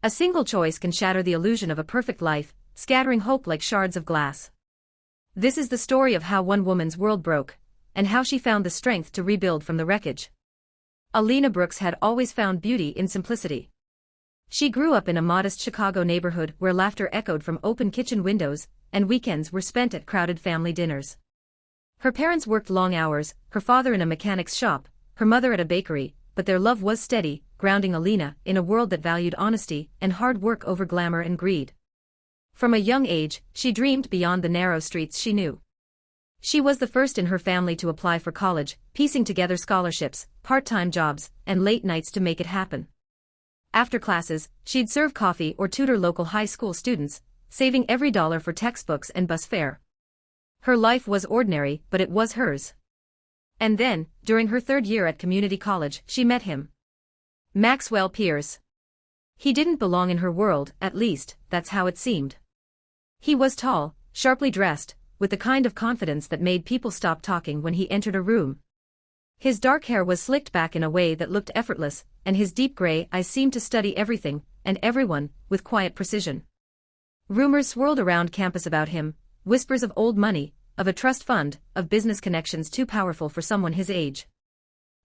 A single choice can shatter the illusion of a perfect life, scattering hope like shards of glass. This is the story of how one woman's world broke, and how she found the strength to rebuild from the wreckage. Alina Brooks had always found beauty in simplicity. She grew up in a modest Chicago neighborhood where laughter echoed from open kitchen windows, and weekends were spent at crowded family dinners. Her parents worked long hours, her father in a mechanic's shop, her mother at a bakery, but their love was steady, grounding Alina in a world that valued honesty and hard work over glamour and greed. From a young age, she dreamed beyond the narrow streets she knew. She was the first in her family to apply for college, piecing together scholarships, part-time jobs, and late nights to make it happen. After classes, she'd serve coffee or tutor local high school students, saving every dollar for textbooks and bus fare. Her life was ordinary, but it was hers. And then, during her third year at community college, she met him. Maxwell Pierce. He didn't belong in her world, at least, that's how it seemed. He was tall, sharply dressed, with the kind of confidence that made people stop talking when he entered a room. His dark hair was slicked back in a way that looked effortless, and his deep gray eyes seemed to study everything, and everyone, with quiet precision. Rumors swirled around campus about him, whispers of old money, of a trust fund, of business connections too powerful for someone his age.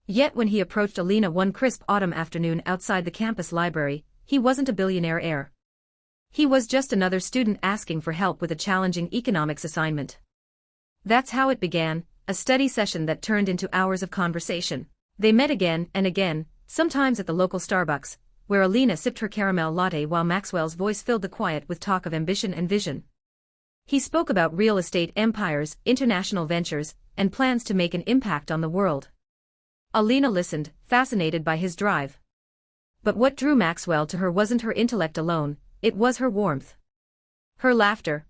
Yet when he approached Alina one crisp autumn afternoon outside the campus library, he wasn't a billionaire heir. He was just another student asking for help with a challenging economics assignment. That's how it began, a study session that turned into hours of conversation. They met again and again, sometimes at the local Starbucks, where Alina sipped her caramel latte while Maxwell's voice filled the quiet with talk of ambition and vision. He spoke about real estate empires, international ventures, and plans to make an impact on the world. Alina listened, fascinated by his drive. But what drew Maxwell to her wasn't her intellect alone, it was her warmth. Her laughter.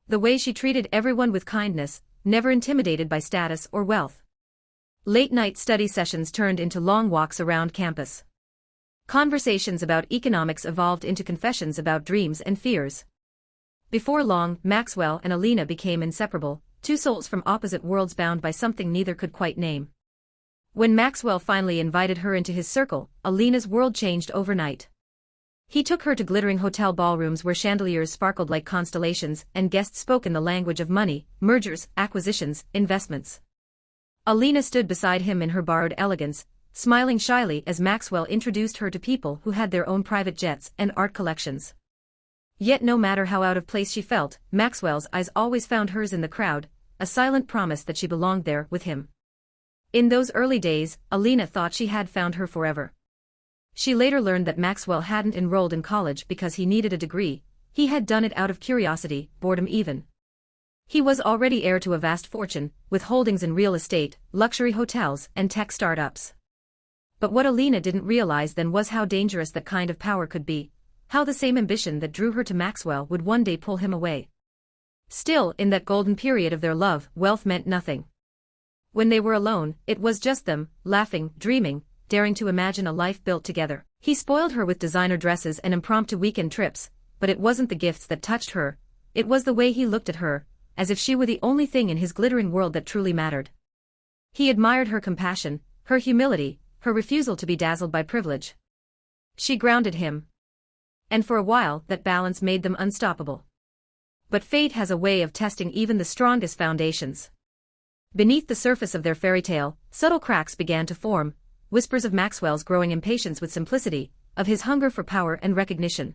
The way she treated everyone with kindness, never intimidated by status or wealth. Late-night study sessions turned into long walks around campus. Conversations about economics evolved into confessions about dreams and fears. Before long, Maxwell and Alina became inseparable, two souls from opposite worlds bound by something neither could quite name. When Maxwell finally invited her into his circle, Alina's world changed overnight. He took her to glittering hotel ballrooms where chandeliers sparkled like constellations and guests spoke in the language of money, mergers, acquisitions, investments. Alina stood beside him in her borrowed elegance, smiling shyly as Maxwell introduced her to people who had their own private jets and art collections. Yet no matter how out of place she felt, Maxwell's eyes always found hers in the crowd, a silent promise that she belonged there with him. In those early days, Alina thought she had found her forever. She later learned that Maxwell hadn't enrolled in college because he needed a degree, he had done it out of curiosity, boredom even. He was already heir to a vast fortune, with holdings in real estate, luxury hotels, and tech startups. But what Alina didn't realize then was how dangerous that kind of power could be, how the same ambition that drew her to Maxwell would one day pull him away. Still, in that golden period of their love, wealth meant nothing. When they were alone, it was just them, laughing, dreaming, daring to imagine a life built together. He spoiled her with designer dresses and impromptu weekend trips, but it wasn't the gifts that touched her, it was the way he looked at her, as if she were the only thing in his glittering world that truly mattered. He admired her compassion, her humility, her refusal to be dazzled by privilege. She grounded him. And for a while, that balance made them unstoppable. But fate has a way of testing even the strongest foundations. Beneath the surface of their fairy tale, subtle cracks began to form, whispers of Maxwell's growing impatience with simplicity, of his hunger for power and recognition.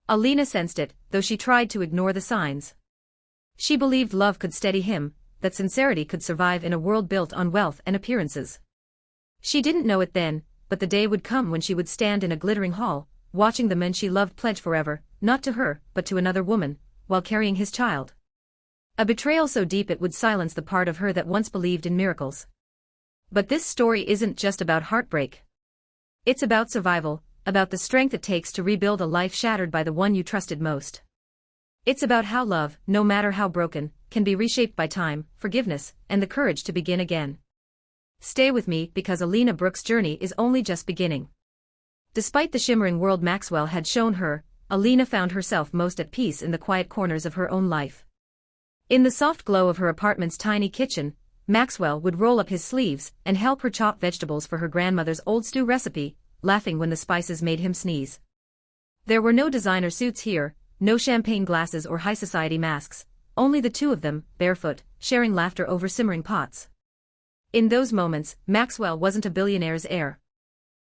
Alina sensed it, though she tried to ignore the signs. She believed love could steady him, that sincerity could survive in a world built on wealth and appearances. She didn't know it then, but the day would come when she would stand in a glittering hall, watching the men she loved pledge forever, not to her, but to another woman, while carrying his child. A betrayal so deep it would silence the part of her that once believed in miracles. But this story isn't just about heartbreak. It's about survival, about the strength it takes to rebuild a life shattered by the one you trusted most. It's about how love, no matter how broken, can be reshaped by time, forgiveness, and the courage to begin again. Stay with me because Alina Brooks' journey is only just beginning. Despite the shimmering world Maxwell had shown her, Alina found herself most at peace in the quiet corners of her own life. In the soft glow of her apartment's tiny kitchen, Maxwell would roll up his sleeves and help her chop vegetables for her grandmother's old stew recipe, laughing when the spices made him sneeze. There were no designer suits here, no champagne glasses or high society masks, only the two of them, barefoot, sharing laughter over simmering pots. In those moments, Maxwell wasn't a billionaire's heir.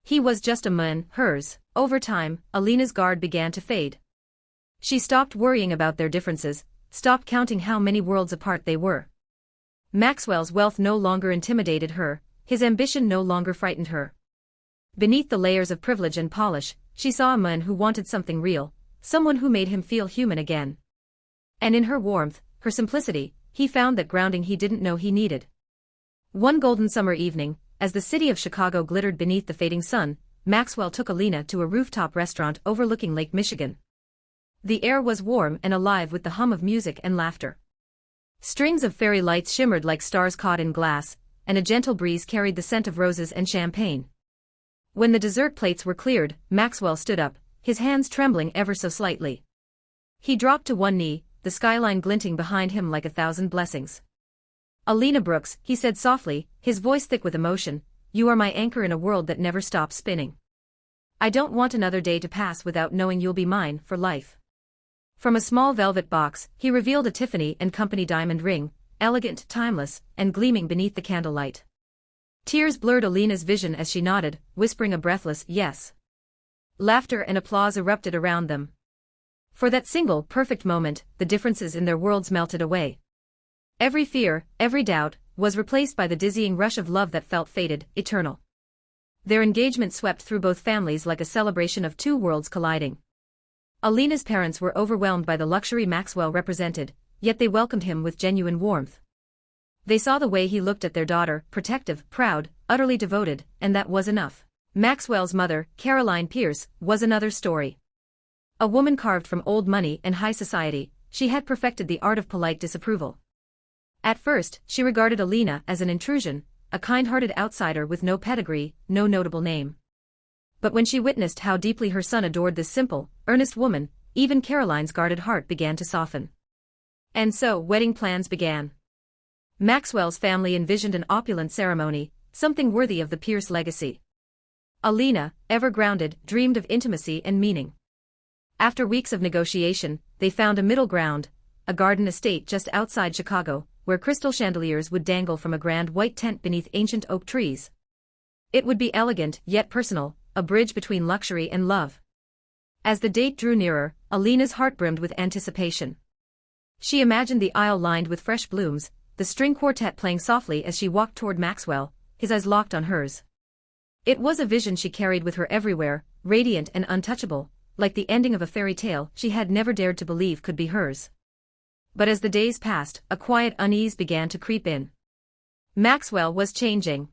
He was just a man, hers. Over time, Alina's guard began to fade. She stopped worrying about their differences, stopped counting how many worlds apart they were. Maxwell's wealth no longer intimidated her, his ambition no longer frightened her. Beneath the layers of privilege and polish, she saw a man who wanted something real, someone who made him feel human again. And in her warmth, her simplicity, he found that grounding he didn't know he needed. One golden summer evening, as the city of Chicago glittered beneath the fading sun, Maxwell took Alina to a rooftop restaurant overlooking Lake Michigan. The air was warm and alive with the hum of music and laughter. Strings of fairy lights shimmered like stars caught in glass, and a gentle breeze carried the scent of roses and champagne. When the dessert plates were cleared, Maxwell stood up, his hands trembling ever so slightly. He dropped to one knee, the skyline glinting behind him like 1,000 blessings. "Alina Brooks," he said softly, his voice thick with emotion, "you are my anchor in a world that never stops spinning. I don't want another day to pass without knowing you'll be mine for life." From a small velvet box, he revealed a Tiffany & Company diamond ring, elegant, timeless, and gleaming beneath the candlelight. Tears blurred Alina's vision as she nodded, whispering a breathless yes. Laughter and applause erupted around them. For that single, perfect moment, the differences in their worlds melted away. Every fear, every doubt, was replaced by the dizzying rush of love that felt fated, eternal. Their engagement swept through both families like a celebration of two worlds colliding. Alina's parents were overwhelmed by the luxury Maxwell represented, yet they welcomed him with genuine warmth. They saw the way he looked at their daughter, protective, proud, utterly devoted, and that was enough. Maxwell's mother, Caroline Pierce, was another story. A woman carved from old money and high society, she had perfected the art of polite disapproval. At first, she regarded Alina as an intrusion, a kind-hearted outsider with no pedigree, no notable name. But when she witnessed how deeply her son adored this simple, earnest woman, even Caroline's guarded heart began to soften. And so, wedding plans began. Maxwell's family envisioned an opulent ceremony, something worthy of the Pierce legacy. Alina, ever grounded, dreamed of intimacy and meaning. After weeks of negotiation, they found a middle ground, a garden estate just outside Chicago, where crystal chandeliers would dangle from a grand white tent beneath ancient oak trees. It would be elegant, yet personal, a bridge between luxury and love. As the date drew nearer, Alina's heart brimmed with anticipation. She imagined the aisle lined with fresh blooms, the string quartet playing softly as she walked toward Maxwell, his eyes locked on hers. It was a vision she carried with her everywhere, radiant and untouchable, like the ending of a fairy tale she had never dared to believe could be hers. But as the days passed, a quiet unease began to creep in. Maxwell was changing.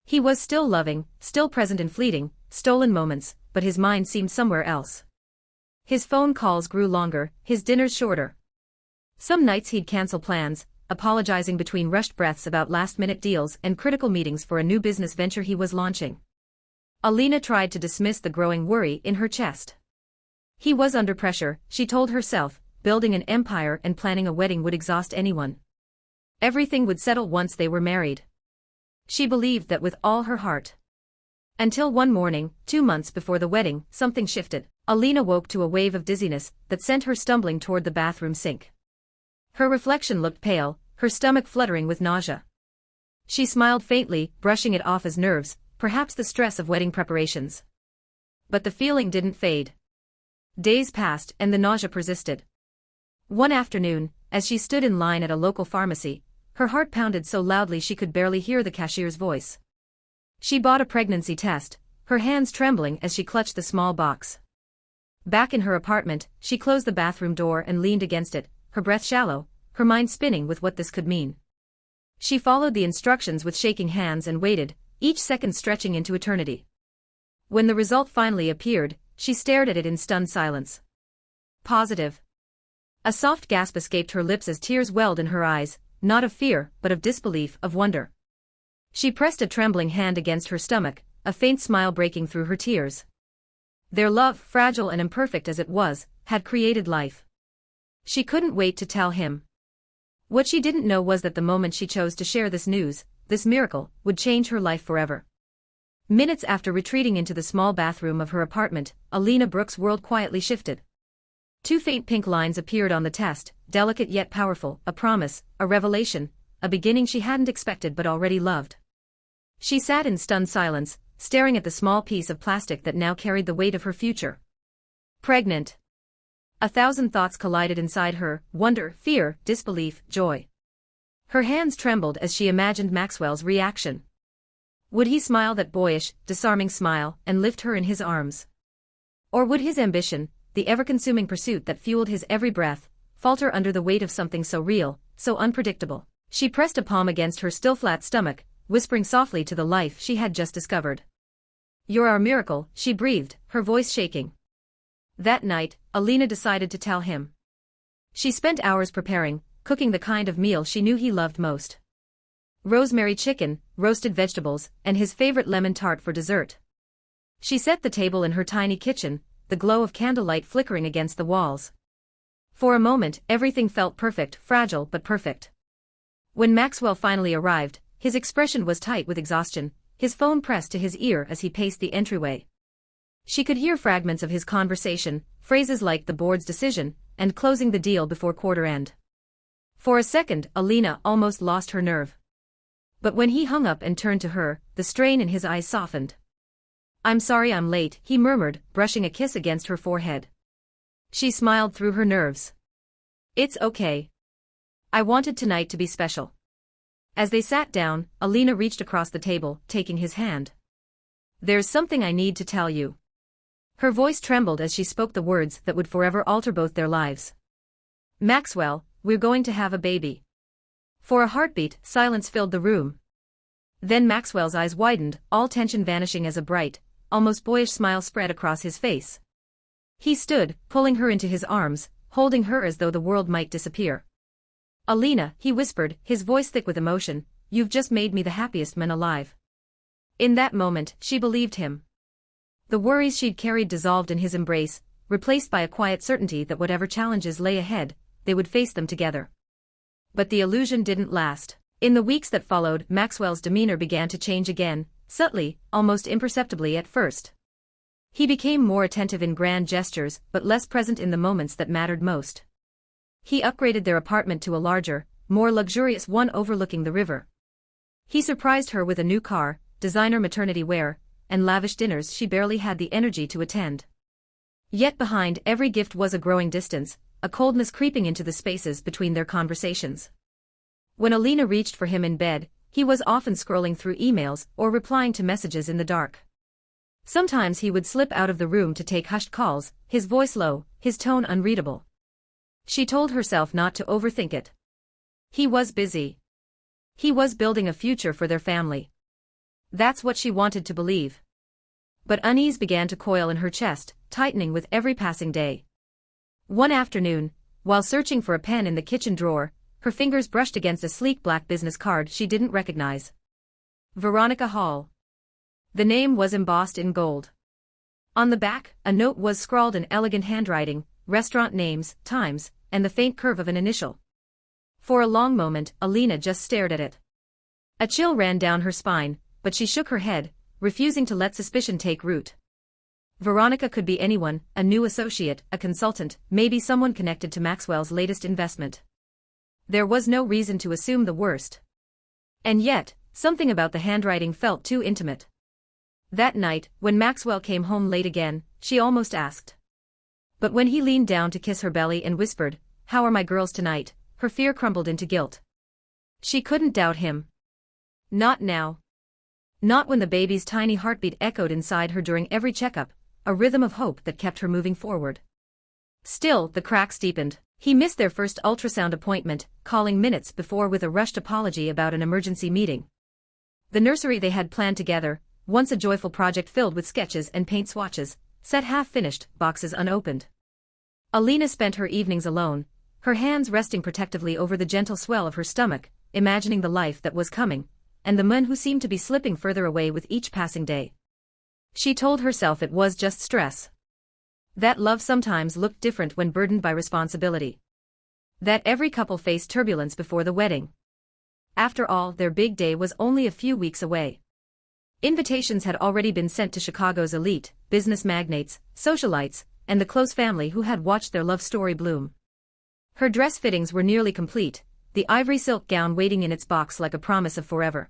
He was still loving, still present in fleeting, stolen moments, but his mind seemed somewhere else. His phone calls grew longer, his dinners shorter. Some nights he'd cancel plans, apologizing between rushed breaths about last-minute deals and critical meetings for a new business venture he was launching. Alina tried to dismiss the growing worry in her chest. He was under pressure, she told herself, building an empire and planning a wedding would exhaust anyone. Everything would settle once they were married. She believed that with all her heart. Until one morning, 2 months before the wedding, something shifted. Alina woke to a wave of dizziness that sent her stumbling toward the bathroom sink. Her reflection looked pale, her stomach fluttering with nausea. She smiled faintly, brushing it off as nerves, perhaps the stress of wedding preparations. But the feeling didn't fade. Days passed and the nausea persisted. One afternoon, as she stood in line at a local pharmacy, her heart pounded so loudly she could barely hear the cashier's voice. She bought a pregnancy test, her hands trembling as she clutched the small box. Back in her apartment, she closed the bathroom door and leaned against it, her breath shallow, her mind spinning with what this could mean. She followed the instructions with shaking hands and waited, each second stretching into eternity. When the result finally appeared, she stared at it in stunned silence. Positive. A soft gasp escaped her lips as tears welled in her eyes, not of fear, but of disbelief, of wonder. She pressed a trembling hand against her stomach, a faint smile breaking through her tears. Their love, fragile and imperfect as it was, had created life. She couldn't wait to tell him. What she didn't know was that the moment she chose to share this news, this miracle, would change her life forever. Minutes after retreating into the small bathroom of her apartment, Alina Brooks' world quietly shifted. Two faint pink lines appeared on the test, delicate yet powerful, a promise, a revelation, a beginning she hadn't expected but already loved. She sat in stunned silence, staring at the small piece of plastic that now carried the weight of her future. Pregnant. 1,000 thoughts collided inside her: wonder, fear, disbelief, joy. Her hands trembled as she imagined Maxwell's reaction. Would he smile that boyish, disarming smile and lift her in his arms? Or would his ambition, the ever-consuming pursuit that fueled his every breath, falter under the weight of something so real, so unpredictable? She pressed a palm against her still flat stomach, whispering softly to the life she had just discovered. "You're our miracle," she breathed, her voice shaking. That night, Alina decided to tell him. She spent hours preparing, cooking the kind of meal she knew he loved most. Rosemary chicken, roasted vegetables, and his favorite lemon tart for dessert. She set the table in her tiny kitchen, the glow of candlelight flickering against the walls. For a moment, everything felt perfect, fragile but perfect. When Maxwell finally arrived, his expression was tight with exhaustion, his phone pressed to his ear as he paced the entryway. She could hear fragments of his conversation, phrases like "the board's decision" and "closing the deal before quarter end." For a second, Alina almost lost her nerve. But when he hung up and turned to her, the strain in his eyes softened. "I'm sorry I'm late," he murmured, brushing a kiss against her forehead. She smiled through her nerves. "It's okay. I wanted tonight to be special." As they sat down, Alina reached across the table, taking his hand. "There's something I need to tell you." Her voice trembled as she spoke the words that would forever alter both their lives. "Maxwell, we're going to have a baby." For a heartbeat, silence filled the room. Then Maxwell's eyes widened, all tension vanishing as a bright, almost boyish smile spread across his face. He stood, pulling her into his arms, holding her as though the world might disappear. "Alina," he whispered, his voice thick with emotion, "you've just made me the happiest man alive." In that moment, she believed him. The worries she'd carried dissolved in his embrace, replaced by a quiet certainty that whatever challenges lay ahead, they would face them together. But the illusion didn't last. In the weeks that followed, Maxwell's demeanor began to change again, subtly, almost imperceptibly at first. He became more attentive in grand gestures, but less present in the moments that mattered most. He upgraded their apartment to a larger, more luxurious one overlooking the river. He surprised her with a new car, designer maternity wear, and lavish dinners she barely had the energy to attend. Yet behind every gift was a growing distance, a coldness creeping into the spaces between their conversations. When Alina reached for him in bed, he was often scrolling through emails or replying to messages in the dark. Sometimes he would slip out of the room to take hushed calls, his voice low, his tone unreadable. She told herself not to overthink it. He was busy. He was building a future for their family. That's what she wanted to believe. But unease began to coil in her chest, tightening with every passing day. One afternoon, while searching for a pen in the kitchen drawer, her fingers brushed against a sleek black business card she didn't recognize. Veronica Hall. The name was embossed in gold. On the back, a note was scrawled in elegant handwriting, restaurant names, times, and the faint curve of an initial. For a long moment, Alina just stared at it. A chill ran down her spine, but she shook her head, refusing to let suspicion take root. Veronica could be anyone, a new associate, a consultant, maybe someone connected to Maxwell's latest investment. There was no reason to assume the worst. And yet, something about the handwriting felt too intimate. That night, when Maxwell came home late again, she almost asked. But when he leaned down to kiss her belly and whispered, "How are my girls tonight?" her fear crumbled into guilt. She couldn't doubt him. Not now. Not when the baby's tiny heartbeat echoed inside her during every checkup, a rhythm of hope that kept her moving forward. Still, the cracks deepened. He missed their first ultrasound appointment, calling minutes before with a rushed apology about an emergency meeting. The nursery they had planned together, once a joyful project filled with sketches and paint swatches, sat half-finished, boxes unopened. Alina spent her evenings alone, her hands resting protectively over the gentle swell of her stomach, imagining the life that was coming, and the man who seemed to be slipping further away with each passing day. She told herself it was just stress. That love sometimes looked different when burdened by responsibility. That every couple faced turbulence before the wedding. After all, their big day was only a few weeks away. Invitations had already been sent to Chicago's elite, business magnates, socialites, and the close family who had watched their love story bloom. Her dress fittings were nearly complete, the ivory silk gown waiting in its box like a promise of forever.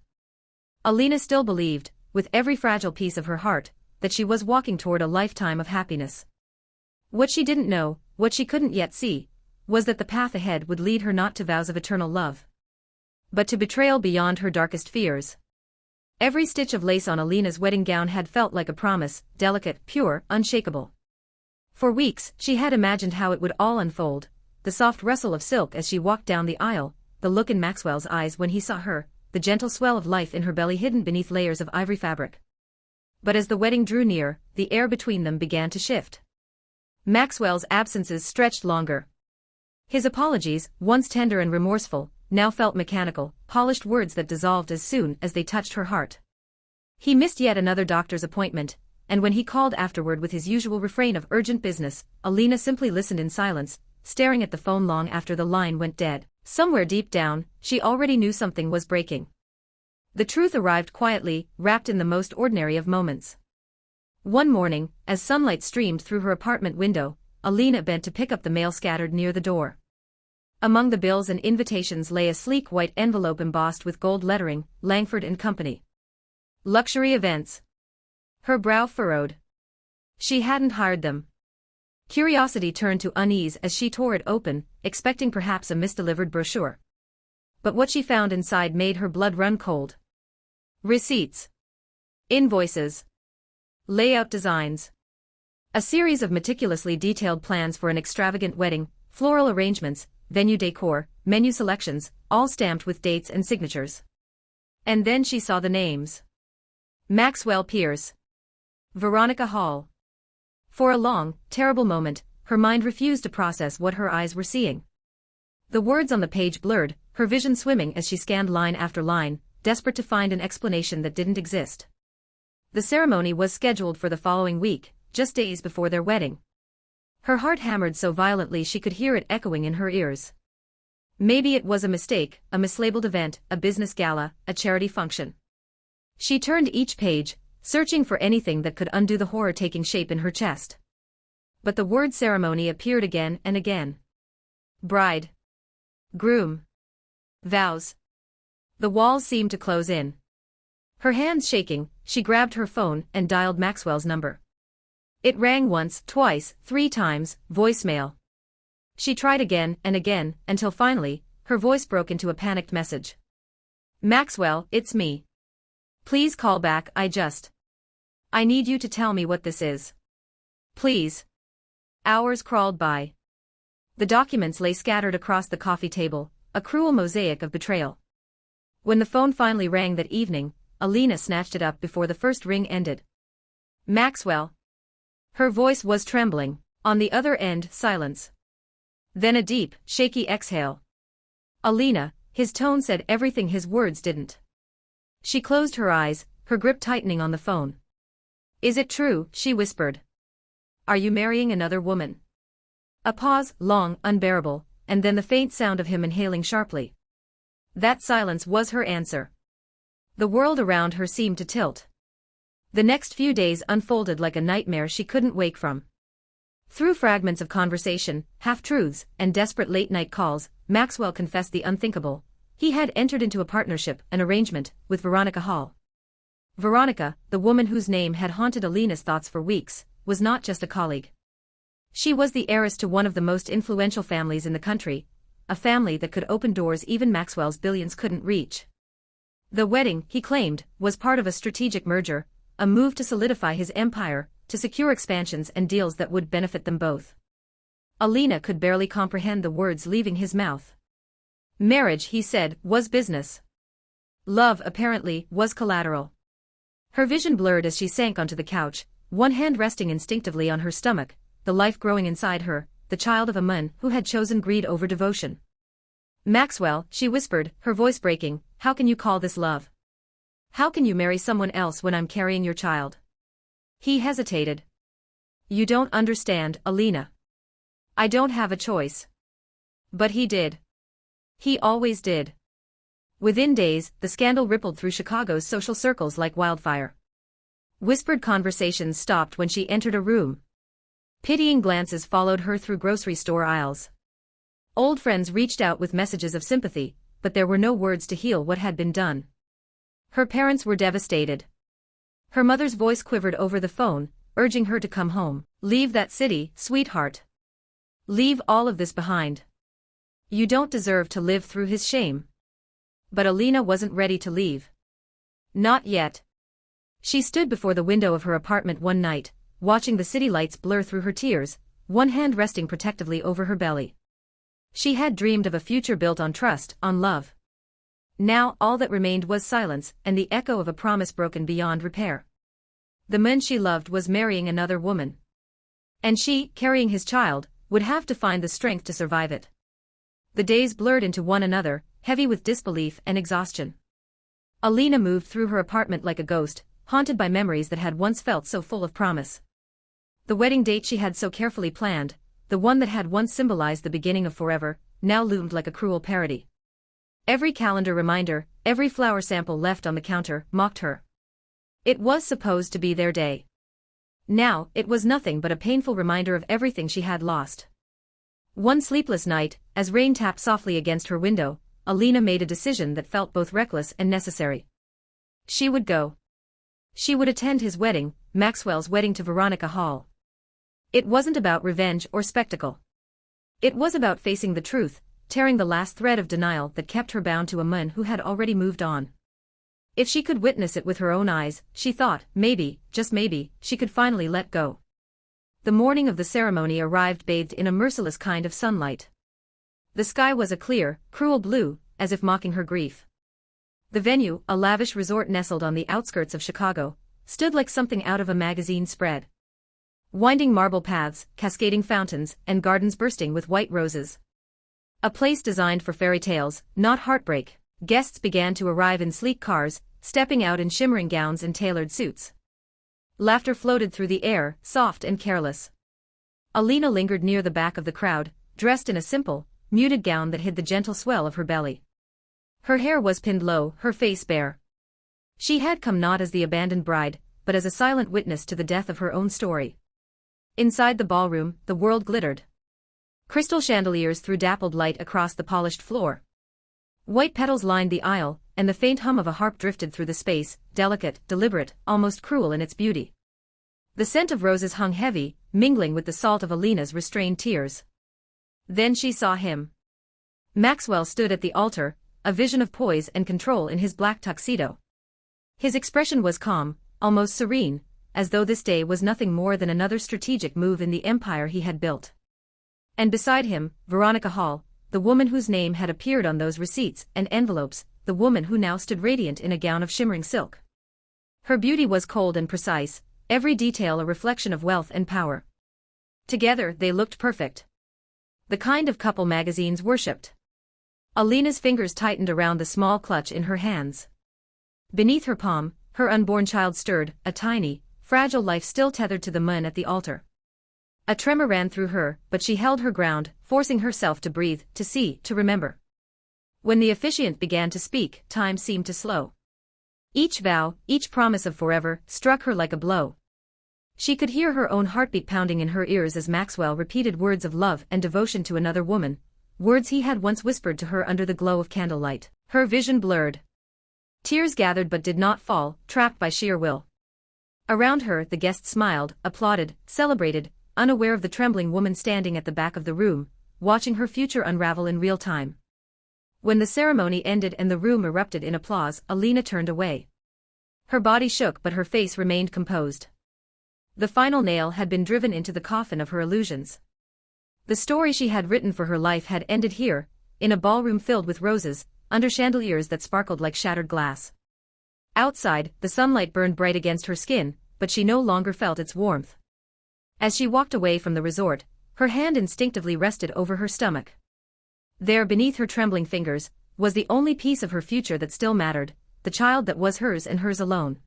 Alina still believed, with every fragile piece of her heart, that she was walking toward a lifetime of happiness. What she didn't know, what she couldn't yet see, was that the path ahead would lead her not to vows of eternal love, but to betrayal beyond her darkest fears. Every stitch of lace on Alina's wedding gown had felt like a promise, delicate, pure, unshakable. For weeks, she had imagined how it would all unfold, the soft rustle of silk as she walked down the aisle, the look in Maxwell's eyes when he saw her, the gentle swell of life in her belly hidden beneath layers of ivory fabric. But as the wedding drew near, the air between them began to shift. Maxwell's absences stretched longer. His apologies, once tender and remorseful, now felt mechanical, polished words that dissolved as soon as they touched her heart. He missed yet another doctor's appointment, and when he called afterward with his usual refrain of urgent business, Alina simply listened in silence, staring at the phone long after the line went dead. Somewhere deep down, she already knew something was breaking. The truth arrived quietly, wrapped in the most ordinary of moments. One morning, as sunlight streamed through her apartment window, Alina bent to pick up the mail scattered near the door. Among the bills and invitations lay a sleek white envelope embossed with gold lettering, Langford and Company. Luxury events. Her brow furrowed. She hadn't hired them. Curiosity turned to unease as she tore it open, expecting perhaps a misdelivered brochure. But what she found inside made her blood run cold. Receipts. Invoices. Layout designs. A series of meticulously detailed plans for an extravagant wedding, floral arrangements, venue decor, menu selections, all stamped with dates and signatures. And then she saw the names. Maxwell Pierce. Veronica Hall. For a long, terrible moment, her mind refused to process what her eyes were seeing. The words on the page blurred, her vision swimming as she scanned line after line, desperate to find an explanation that didn't exist. The ceremony was scheduled for the following week, just days before their wedding. Her heart hammered so violently she could hear it echoing in her ears. Maybe it was a mistake, a mislabeled event, a business gala, a charity function. She turned each page, searching for anything that could undo the horror taking shape in her chest. But the word ceremony appeared again and again. Bride. Groom. Vows. The walls seemed to close in. Her hands shaking, she grabbed her phone and dialed Maxwell's number. It rang once, twice, 3 times, voicemail. She tried again and again, until finally, her voice broke into a panicked message. Maxwell, it's me. Please call back, I need you to tell me what this is. Please. Hours crawled by. The documents lay scattered across the coffee table, a cruel mosaic of betrayal. When the phone finally rang that evening, Alina snatched it up before the first ring ended. Maxwell. Her voice was trembling. On the other end, silence. Then a deep, shaky exhale. Alina, his tone said everything his words didn't. She closed her eyes, her grip tightening on the phone. Is it true, she whispered. Are you marrying another woman? A pause, long, unbearable, and then the faint sound of him inhaling sharply. That silence was her answer. The world around her seemed to tilt. The next few days unfolded like a nightmare she couldn't wake from. Through fragments of conversation, half-truths, and desperate late-night calls, Maxwell confessed the unthinkable. He had entered into a partnership, an arrangement, with Veronica Hall. Veronica, the woman whose name had haunted Alina's thoughts for weeks, was not just a colleague. She was the heiress to one of the most influential families in the country, a family that could open doors even Maxwell's billions couldn't reach. The wedding, he claimed, was part of a strategic merger, a move to solidify his empire, to secure expansions and deals that would benefit them both. Alina could barely comprehend the words leaving his mouth. Marriage, he said, was business. Love, apparently, was collateral. Her vision blurred as she sank onto the couch, one hand resting instinctively on her stomach, the life growing inside her, the child of a man who had chosen greed over devotion. Maxwell, she whispered, her voice breaking, how can you call this love? How can you marry someone else when I'm carrying your child? He hesitated. You don't understand, Alina. I don't have a choice. But he did. He always did. Within days, the scandal rippled through Chicago's social circles like wildfire. Whispered conversations stopped when she entered a room. Pitying glances followed her through grocery store aisles. Old friends reached out with messages of sympathy, but there were no words to heal what had been done. Her parents were devastated. Her mother's voice quivered over the phone, urging her to come home. Leave that city, sweetheart. Leave all of this behind. You don't deserve to live through his shame. But Alina wasn't ready to leave. Not yet. She stood before the window of her apartment one night, watching the city lights blur through her tears, one hand resting protectively over her belly. She had dreamed of a future built on trust, on love. Now all that remained was silence and the echo of a promise broken beyond repair. The man she loved was marrying another woman. And she, carrying his child, would have to find the strength to survive it. The days blurred into one another, heavy with disbelief and exhaustion. Alina moved through her apartment like a ghost, haunted by memories that had once felt so full of promise. The wedding date she had so carefully planned, the one that had once symbolized the beginning of forever, now loomed like a cruel parody. Every calendar reminder, every flower sample left on the counter, mocked her. It was supposed to be their day. Now, it was nothing but a painful reminder of everything she had lost. One sleepless night, as rain tapped softly against her window, Alina made a decision that felt both reckless and necessary. She would go. She would attend his wedding, Maxwell's wedding to Veronica Hall. It wasn't about revenge or spectacle. It was about facing the truth, tearing the last thread of denial that kept her bound to a man who had already moved on. If she could witness it with her own eyes, she thought, maybe, just maybe, she could finally let go. The morning of the ceremony arrived bathed in a merciless kind of sunlight. The sky was a clear, cruel blue, as if mocking her grief. The venue, a lavish resort nestled on the outskirts of Chicago, stood like something out of a magazine spread. Winding marble paths, cascading fountains, and gardens bursting with white roses. A place designed for fairy tales, not heartbreak. Guests began to arrive in sleek cars, stepping out in shimmering gowns and tailored suits. Laughter floated through the air, soft and careless. Alina lingered near the back of the crowd, dressed in a simple, muted gown that hid the gentle swell of her belly. Her hair was pinned low, her face bare. She had come not as the abandoned bride, but as a silent witness to the death of her own story. Inside the ballroom, the world glittered. Crystal chandeliers threw dappled light across the polished floor. White petals lined the aisle, and the faint hum of a harp drifted through the space, delicate, deliberate, almost cruel in its beauty. The scent of roses hung heavy, mingling with the salt of Alina's restrained tears. Then she saw him. Maxwell stood at the altar, a vision of poise and control in his black tuxedo. His expression was calm, almost serene, as though this day was nothing more than another strategic move in the empire he had built. And beside him, Veronica Hall, the woman whose name had appeared on those receipts and envelopes, the woman who now stood radiant in a gown of shimmering silk. Her beauty was cold and precise, every detail a reflection of wealth and power. Together they looked perfect. The kind of couple magazines worshipped. Alina's fingers tightened around the small clutch in her hands. Beneath her palm, her unborn child stirred, a tiny, fragile life still tethered to the man at the altar. A tremor ran through her, but she held her ground, forcing herself to breathe, to see, to remember. When the officiant began to speak, time seemed to slow. Each vow, each promise of forever, struck her like a blow. She could hear her own heartbeat pounding in her ears as Maxwell repeated words of love and devotion to another woman, words he had once whispered to her under the glow of candlelight. Her vision blurred. Tears gathered but did not fall, trapped by sheer will. Around her the guests smiled, applauded, celebrated, unaware of the trembling woman standing at the back of the room, watching her future unravel in real time. When the ceremony ended and the room erupted in applause, Alina turned away. Her body shook but her face remained composed. The final nail had been driven into the coffin of her illusions. The story she had written for her life had ended here, in a ballroom filled with roses, under chandeliers that sparkled like shattered glass. Outside, the sunlight burned bright against her skin, but she no longer felt its warmth. As she walked away from the resort, her hand instinctively rested over her stomach. There beneath her trembling fingers, was the only piece of her future that still mattered, the child that was hers and hers alone.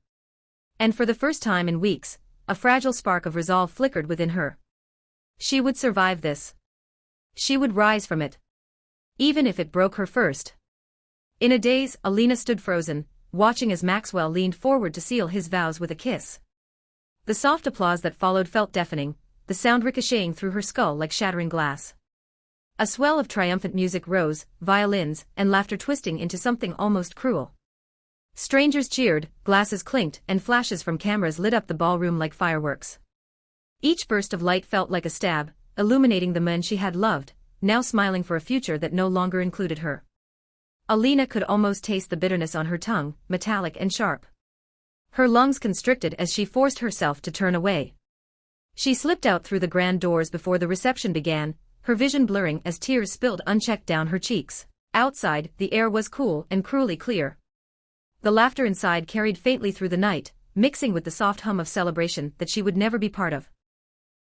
And for the first time in weeks, a fragile spark of resolve flickered within her. She would survive this. She would rise from it. Even if it broke her first. In a daze, Alina stood frozen, watching as Maxwell leaned forward to seal his vows with a kiss. The soft applause that followed felt deafening, the sound ricocheting through her skull like shattering glass. A swell of triumphant music rose, violins and laughter twisting into something almost cruel. Strangers cheered, glasses clinked, and flashes from cameras lit up the ballroom like fireworks. Each burst of light felt like a stab, illuminating the men she had loved, now smiling for a future that no longer included her. Alina could almost taste the bitterness on her tongue, metallic and sharp. Her lungs constricted as she forced herself to turn away. She slipped out through the grand doors before the reception began, her vision blurring as tears spilled unchecked down her cheeks. Outside, the air was cool and cruelly clear. The laughter inside carried faintly through the night, mixing with the soft hum of celebration that she would never be part of.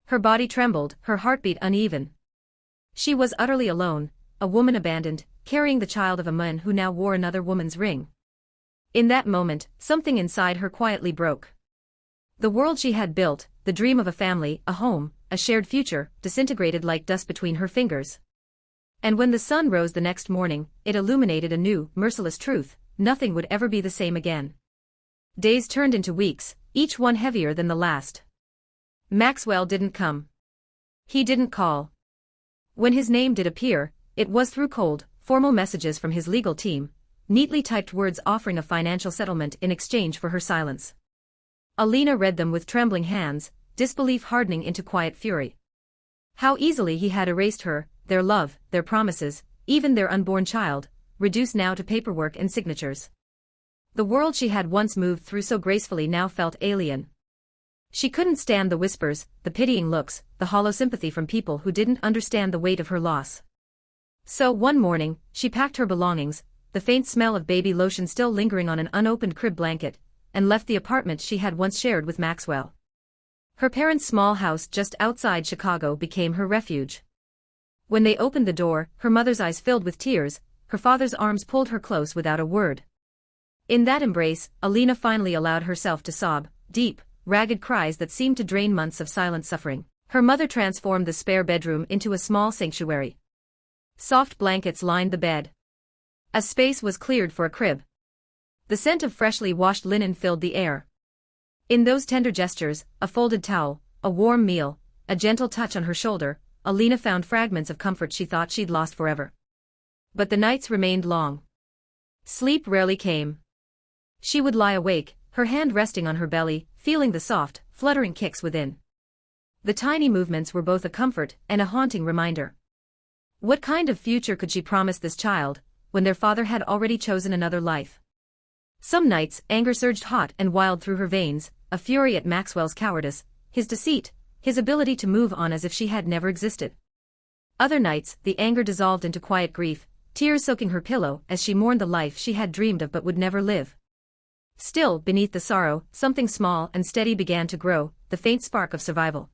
Her body trembled, her heartbeat uneven. She was utterly alone, a woman abandoned, carrying the child of a man who now wore another woman's ring. In that moment, something inside her quietly broke. The world she had built, the dream of a family, a home, a shared future, disintegrated like dust between her fingers. And when the sun rose the next morning, it illuminated a new, merciless truth: nothing would ever be the same again. Days turned into weeks, each one heavier than the last. Maxwell didn't come. He didn't call. When his name did appear, it was through cold, formal messages from his legal team, neatly typed words offering a financial settlement in exchange for her silence. Alina read them with trembling hands, disbelief hardening into quiet fury. How easily he had erased her, their love, their promises, even their unborn child, reduced now to paperwork and signatures. The world she had once moved through so gracefully now felt alien. She couldn't stand the whispers, the pitying looks, the hollow sympathy from people who didn't understand the weight of her loss. So one morning, she packed her belongings, the faint smell of baby lotion still lingering on an unopened crib blanket, and left the apartment she had once shared with Maxwell. Her parents' small house just outside Chicago became her refuge. When they opened the door, her mother's eyes filled with tears, her father's arms pulled her close without a word. In that embrace, Alina finally allowed herself to sob, deep, ragged cries that seemed to drain months of silent suffering. Her mother transformed the spare bedroom into a small sanctuary. Soft blankets lined the bed. A space was cleared for a crib. The scent of freshly washed linen filled the air. In those tender gestures, a folded towel, a warm meal, a gentle touch on her shoulder, Alina found fragments of comfort she thought she'd lost forever. But the nights remained long. Sleep rarely came. She would lie awake, her hand resting on her belly, feeling the soft, fluttering kicks within. The tiny movements were both a comfort and a haunting reminder. What kind of future could she promise this child, when their father had already chosen another life? Some nights, anger surged hot and wild through her veins, a fury at Maxwell's cowardice, his deceit, his ability to move on as if she had never existed. Other nights, the anger dissolved into quiet grief, tears soaking her pillow as she mourned the life she had dreamed of but would never live. Still, beneath the sorrow, something small and steady began to grow, the faint spark of survival.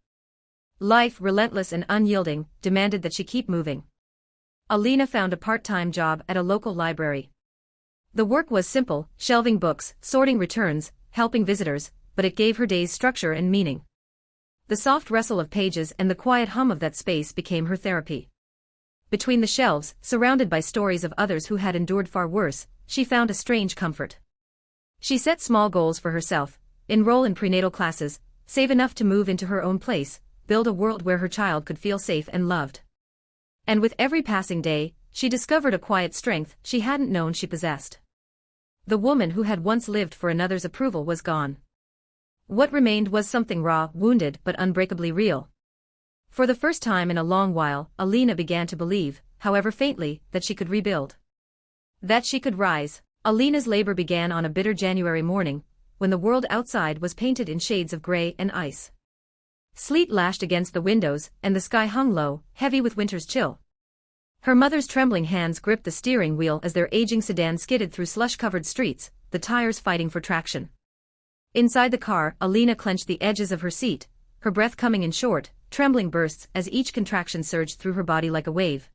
Life, relentless and unyielding, demanded that she keep moving. Alina found a part-time job at a local library. The work was simple, shelving books, sorting returns, helping visitors, but it gave her days structure and meaning. The soft rustle of pages and the quiet hum of that space became her therapy. Between the shelves, surrounded by stories of others who had endured far worse, she found a strange comfort. She set small goals for herself: enroll in prenatal classes, save enough to move into her own place, build a world where her child could feel safe and loved. And with every passing day, she discovered a quiet strength she hadn't known she possessed. The woman who had once lived for another's approval was gone. What remained was something raw, wounded but unbreakably real. For the first time in a long while, Alina began to believe, however faintly, that she could rebuild. That she could rise. Alina's labor began on a bitter January morning, when the world outside was painted in shades of gray and ice. Sleet lashed against the windows, and the sky hung low, heavy with winter's chill. Her mother's trembling hands gripped the steering wheel as their aging sedan skidded through slush-covered streets, the tires fighting for traction. Inside the car, Alina clenched the edges of her seat, her breath coming in short, trembling bursts as each contraction surged through her body like a wave.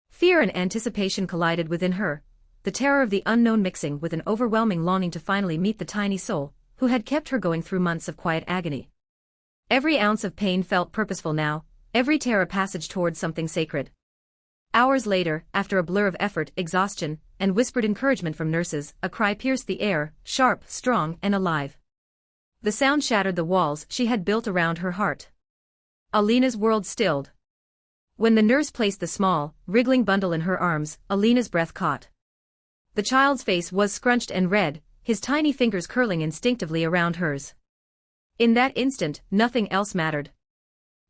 Fear and anticipation collided within her, the terror of the unknown mixing with an overwhelming longing to finally meet the tiny soul who had kept her going through months of quiet agony. Every ounce of pain felt purposeful now, every tear a passage towards something sacred. Hours later, after a blur of effort, exhaustion, and whispered encouragement from nurses, a cry pierced the air, sharp, strong, and alive. The sound shattered the walls she had built around her heart. Alina's world stilled. When the nurse placed the small, wriggling bundle in her arms, Alina's breath caught. The child's face was scrunched and red, his tiny fingers curling instinctively around hers. In that instant, nothing else mattered.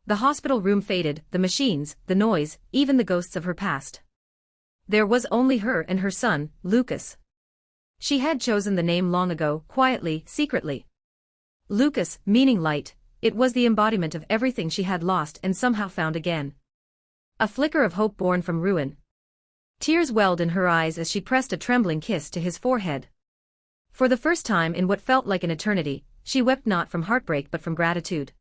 The hospital room faded, the machines, the noise, even the ghosts of her past. There was only her and her son, Lucas. She had chosen the name long ago, quietly, secretly. Lucas, meaning light, it was the embodiment of everything she had lost and somehow found again. A flicker of hope born from ruin. Tears welled in her eyes as she pressed a trembling kiss to his forehead. For the first time in what felt like an eternity, she wept not from heartbreak but from gratitude.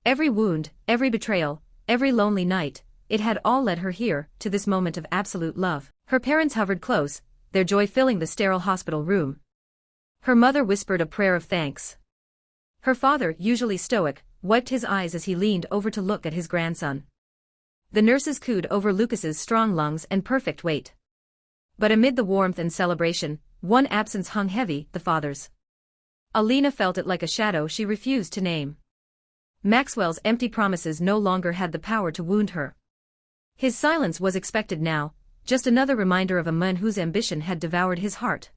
Every wound, every betrayal, every lonely night, it had all led her here, to this moment of absolute love. Her parents hovered close, their joy filling the sterile hospital room. Her mother whispered a prayer of thanks. Her father, usually stoic, wiped his eyes as he leaned over to look at his grandson. The nurses cooed over Lucas's strong lungs and perfect weight. But amid the warmth and celebration, one absence hung heavy, the father's. Alina felt it like a shadow she refused to name. Maxwell's empty promises no longer had the power to wound her. His silence was expected now, just another reminder of a man whose ambition had devoured his heart.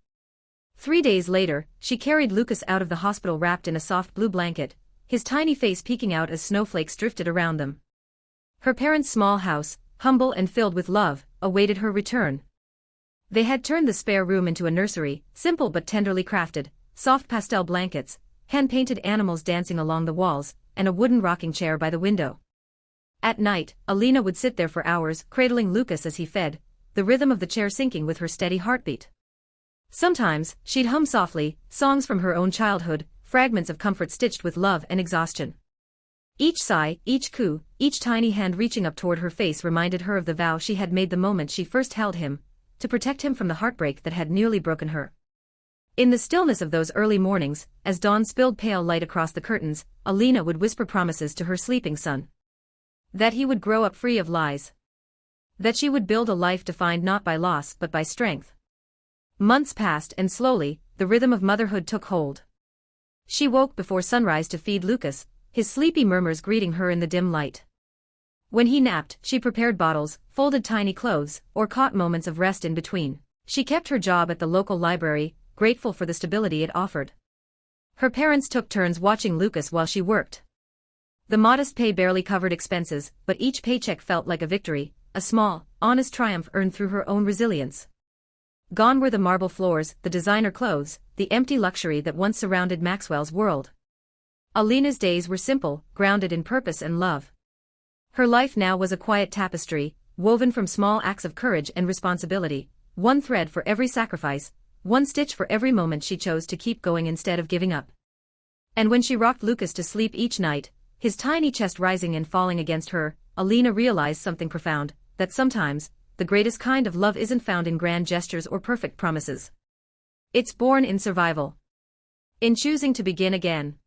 3 days later, she carried Lucas out of the hospital wrapped in a soft blue blanket, his tiny face peeking out as snowflakes drifted around them. Her parents' small house, humble and filled with love, awaited her return. They had turned the spare room into a nursery, simple but tenderly crafted, soft pastel blankets, hand-painted animals dancing along the walls, and a wooden rocking chair by the window. At night, Alina would sit there for hours, cradling Lucas as he fed, the rhythm of the chair syncing with her steady heartbeat. Sometimes, she'd hum softly, songs from her own childhood, fragments of comfort stitched with love and exhaustion. Each sigh, each coo, each tiny hand reaching up toward her face reminded her of the vow she had made the moment she first held him, to protect him from the heartbreak that had nearly broken her. In the stillness of those early mornings, as dawn spilled pale light across the curtains, Alina would whisper promises to her sleeping son. That he would grow up free of lies. That she would build a life defined not by loss but by strength. Months passed and slowly, the rhythm of motherhood took hold. She woke before sunrise to feed Lucas, his sleepy murmurs greeting her in the dim light. When he napped, she prepared bottles, folded tiny clothes, or caught moments of rest in between. She kept her job at the local library, grateful for the stability it offered. Her parents took turns watching Lucas while she worked. The modest pay barely covered expenses, but each paycheck felt like a victory, a small, honest triumph earned through her own resilience. Gone were the marble floors, the designer clothes, the empty luxury that once surrounded Maxwell's world. Alina's days were simple, grounded in purpose and love. Her life now was a quiet tapestry, woven from small acts of courage and responsibility, one thread for every sacrifice, one stitch for every moment she chose to keep going instead of giving up. And when she rocked Lucas to sleep each night, his tiny chest rising and falling against her, Alina realized something profound, that sometimes, the greatest kind of love isn't found in grand gestures or perfect promises. It's born in survival. In choosing to begin again.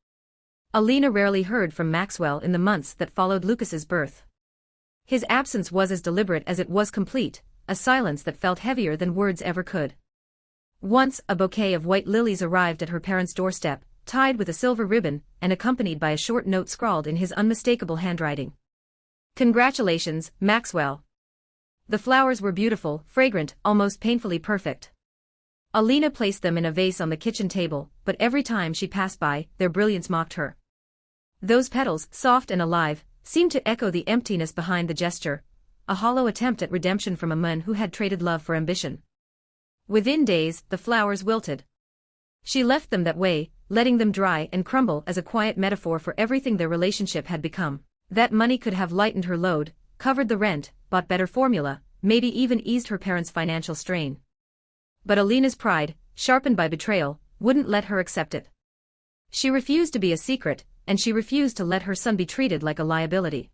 Alina rarely heard from Maxwell in the months that followed Lucas's birth. His absence was as deliberate as it was complete, a silence that felt heavier than words ever could. Once, a bouquet of white lilies arrived at her parents' doorstep, tied with a silver ribbon, and accompanied by a short note scrawled in his unmistakable handwriting. "Congratulations, Maxwell." The flowers were beautiful, fragrant, almost painfully perfect. Alina placed them in a vase on the kitchen table, but every time she passed by, their brilliance mocked her. Those petals, soft and alive, seemed to echo the emptiness behind the gesture, a hollow attempt at redemption from a man who had traded love for ambition. Within days, the flowers wilted. She left them that way, letting them dry and crumble as a quiet metaphor for everything their relationship had become. That money could have lightened her load, covered the rent, bought better formula, maybe even eased her parents' financial strain. But Alina's pride, sharpened by betrayal, wouldn't let her accept it. She refused to be a secret, and she refused to let her son be treated like a liability.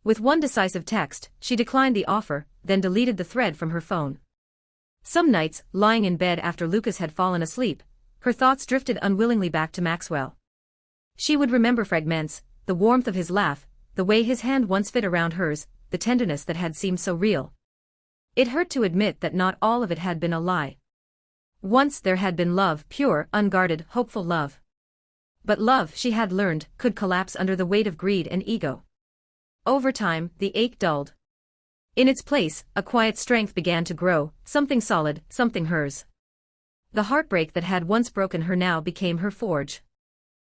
With one decisive text, she declined the offer, then deleted the thread from her phone. Some nights, lying in bed after Lucas had fallen asleep, her thoughts drifted unwillingly back to Maxwell. She would remember fragments, the warmth of his laugh, the way his hand once fit around hers, the tenderness that had seemed so real. It hurt to admit that not all of it had been a lie. Once there had been love, pure, unguarded, hopeful love. But love, she had learned, could collapse under the weight of greed and ego. Over time, the ache dulled. In its place, a quiet strength began to grow, something solid, something hers. The heartbreak that had once broken her now became her forge.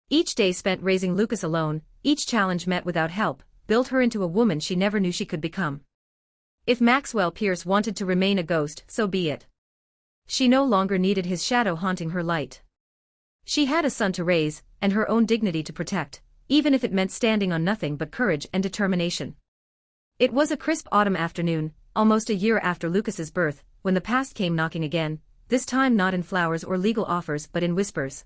Each day spent raising Lucas alone, each challenge met without help, built her into a woman she never knew she could become. If Maxwell Pierce wanted to remain a ghost, so be it. She no longer needed his shadow haunting her light. She had a son to raise, and her own dignity to protect, even if it meant standing on nothing but courage and determination. It was a crisp autumn afternoon, almost a year after Lucas's birth, when the past came knocking again, this time not in flowers or legal offers but in whispers.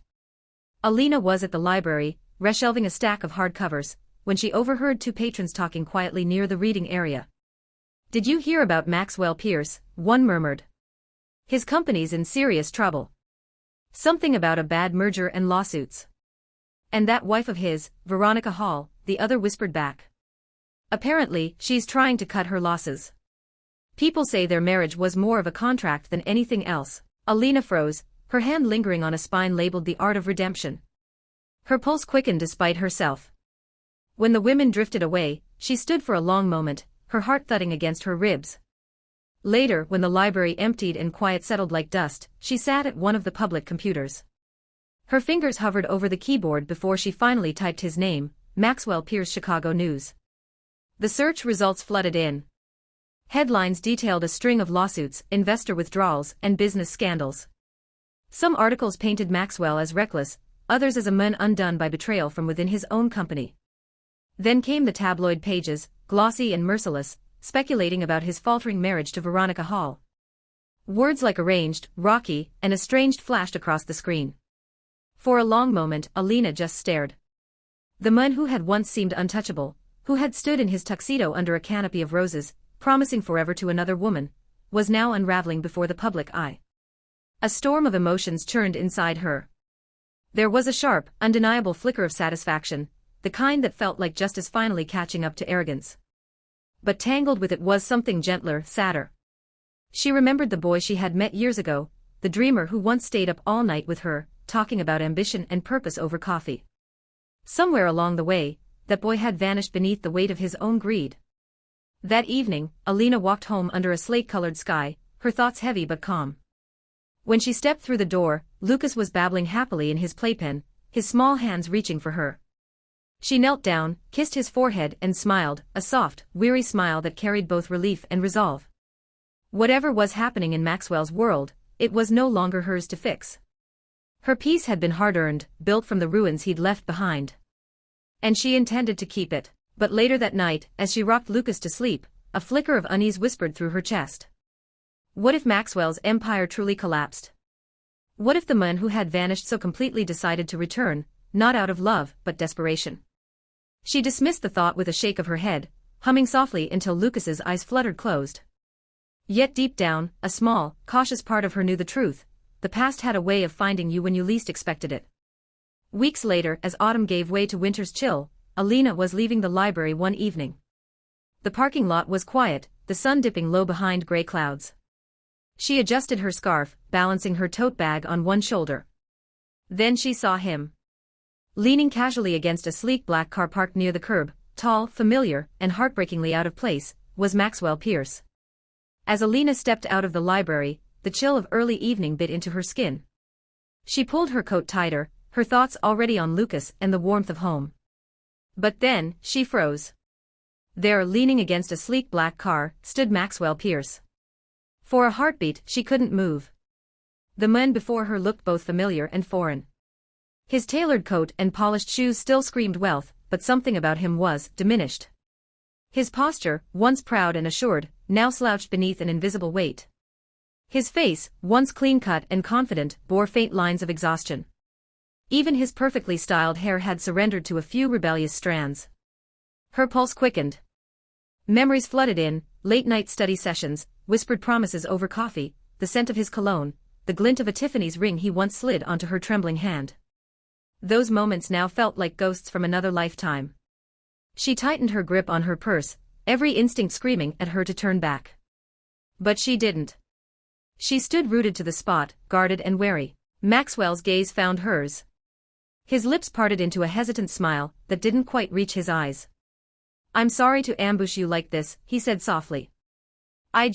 Alina was at the library, reshelving a stack of hardcovers, when she overheard two patrons talking quietly near the reading area. "Did you hear about Maxwell Pierce?" one murmured. "His company's in serious trouble. Something about a bad merger and lawsuits." "And that wife of his, Veronica Hall," the other whispered back. "Apparently, she's trying to cut her losses. People say their marriage was more of a contract than anything else." Alina froze, her hand lingering on a spine labeled "The Art of Redemption." Her pulse quickened despite herself. When the women drifted away, she stood for a long moment, her heart thudding against her ribs. Later, when the library emptied and quiet settled like dust, she sat at one of the public computers. Her fingers hovered over the keyboard before she finally typed his name, Maxwell Pierce, Chicago News. The search results flooded in. Headlines detailed a string of lawsuits, investor withdrawals, and business scandals. Some articles painted Maxwell as reckless, others as a man undone by betrayal from within his own company. Then came the tabloid pages, glossy and merciless, speculating about his faltering marriage to Veronica Hall. Words like arranged, rocky, and estranged flashed across the screen. For a long moment, Alina just stared. The man who had once seemed untouchable, who had stood in his tuxedo under a canopy of roses, promising forever to another woman, was now unraveling before the public eye. A storm of emotions churned inside her. There was a sharp, undeniable flicker of satisfaction, the kind that felt like justice finally catching up to arrogance. But tangled with it was something gentler, sadder. She remembered the boy she had met years ago, the dreamer who once stayed up all night with her, talking about ambition and purpose over coffee. Somewhere along the way, that boy had vanished beneath the weight of his own greed. That evening, Alina walked home under a slate-colored sky, her thoughts heavy but calm. When she stepped through the door, Lucas was babbling happily in his playpen, his small hands reaching for her. She knelt down, kissed his forehead and smiled, a soft, weary smile that carried both relief and resolve. Whatever was happening in Maxwell's world, it was no longer hers to fix. Her peace had been hard-earned, built from the ruins he'd left behind. And she intended to keep it. But later that night, as she rocked Lucas to sleep, a flicker of unease whispered through her chest. What if Maxwell's empire truly collapsed? What if the man who had vanished so completely decided to return, not out of love, but desperation? She dismissed the thought with a shake of her head, humming softly until Lucas's eyes fluttered closed. Yet deep down, a small, cautious part of her knew the truth. The past had a way of finding you when you least expected it. Weeks later, as autumn gave way to winter's chill, Alina was leaving the library one evening. The parking lot was quiet, the sun dipping low behind gray clouds. She adjusted her scarf, balancing her tote bag on one shoulder. Then she saw him. Leaning casually against a sleek black car parked near the curb, tall, familiar, and heartbreakingly out of place, was Maxwell Pierce. As Alina stepped out of the library, the chill of early evening bit into her skin. She pulled her coat tighter, her thoughts already on Lucas and the warmth of home. But then, she froze. There, leaning against a sleek black car, stood Maxwell Pierce. For a heartbeat, she couldn't move. The man before her looked both familiar and foreign. His tailored coat and polished shoes still screamed wealth, but something about him was diminished. His posture, once proud and assured, now slouched beneath an invisible weight. His face, once clean-cut and confident, bore faint lines of exhaustion. Even his perfectly styled hair had surrendered to a few rebellious strands. Her pulse quickened. Memories flooded in, late-night study sessions, whispered promises over coffee, the scent of his cologne, the glint of a Tiffany's ring he once slid onto her trembling hand. Those moments now felt like ghosts from another lifetime. She tightened her grip on her purse, every instinct screaming at her to turn back. But she didn't. She stood rooted to the spot, guarded and wary. Maxwell's gaze found hers. His lips parted into a hesitant smile that didn't quite reach his eyes. "I'm sorry to ambush you like this," he said softly. I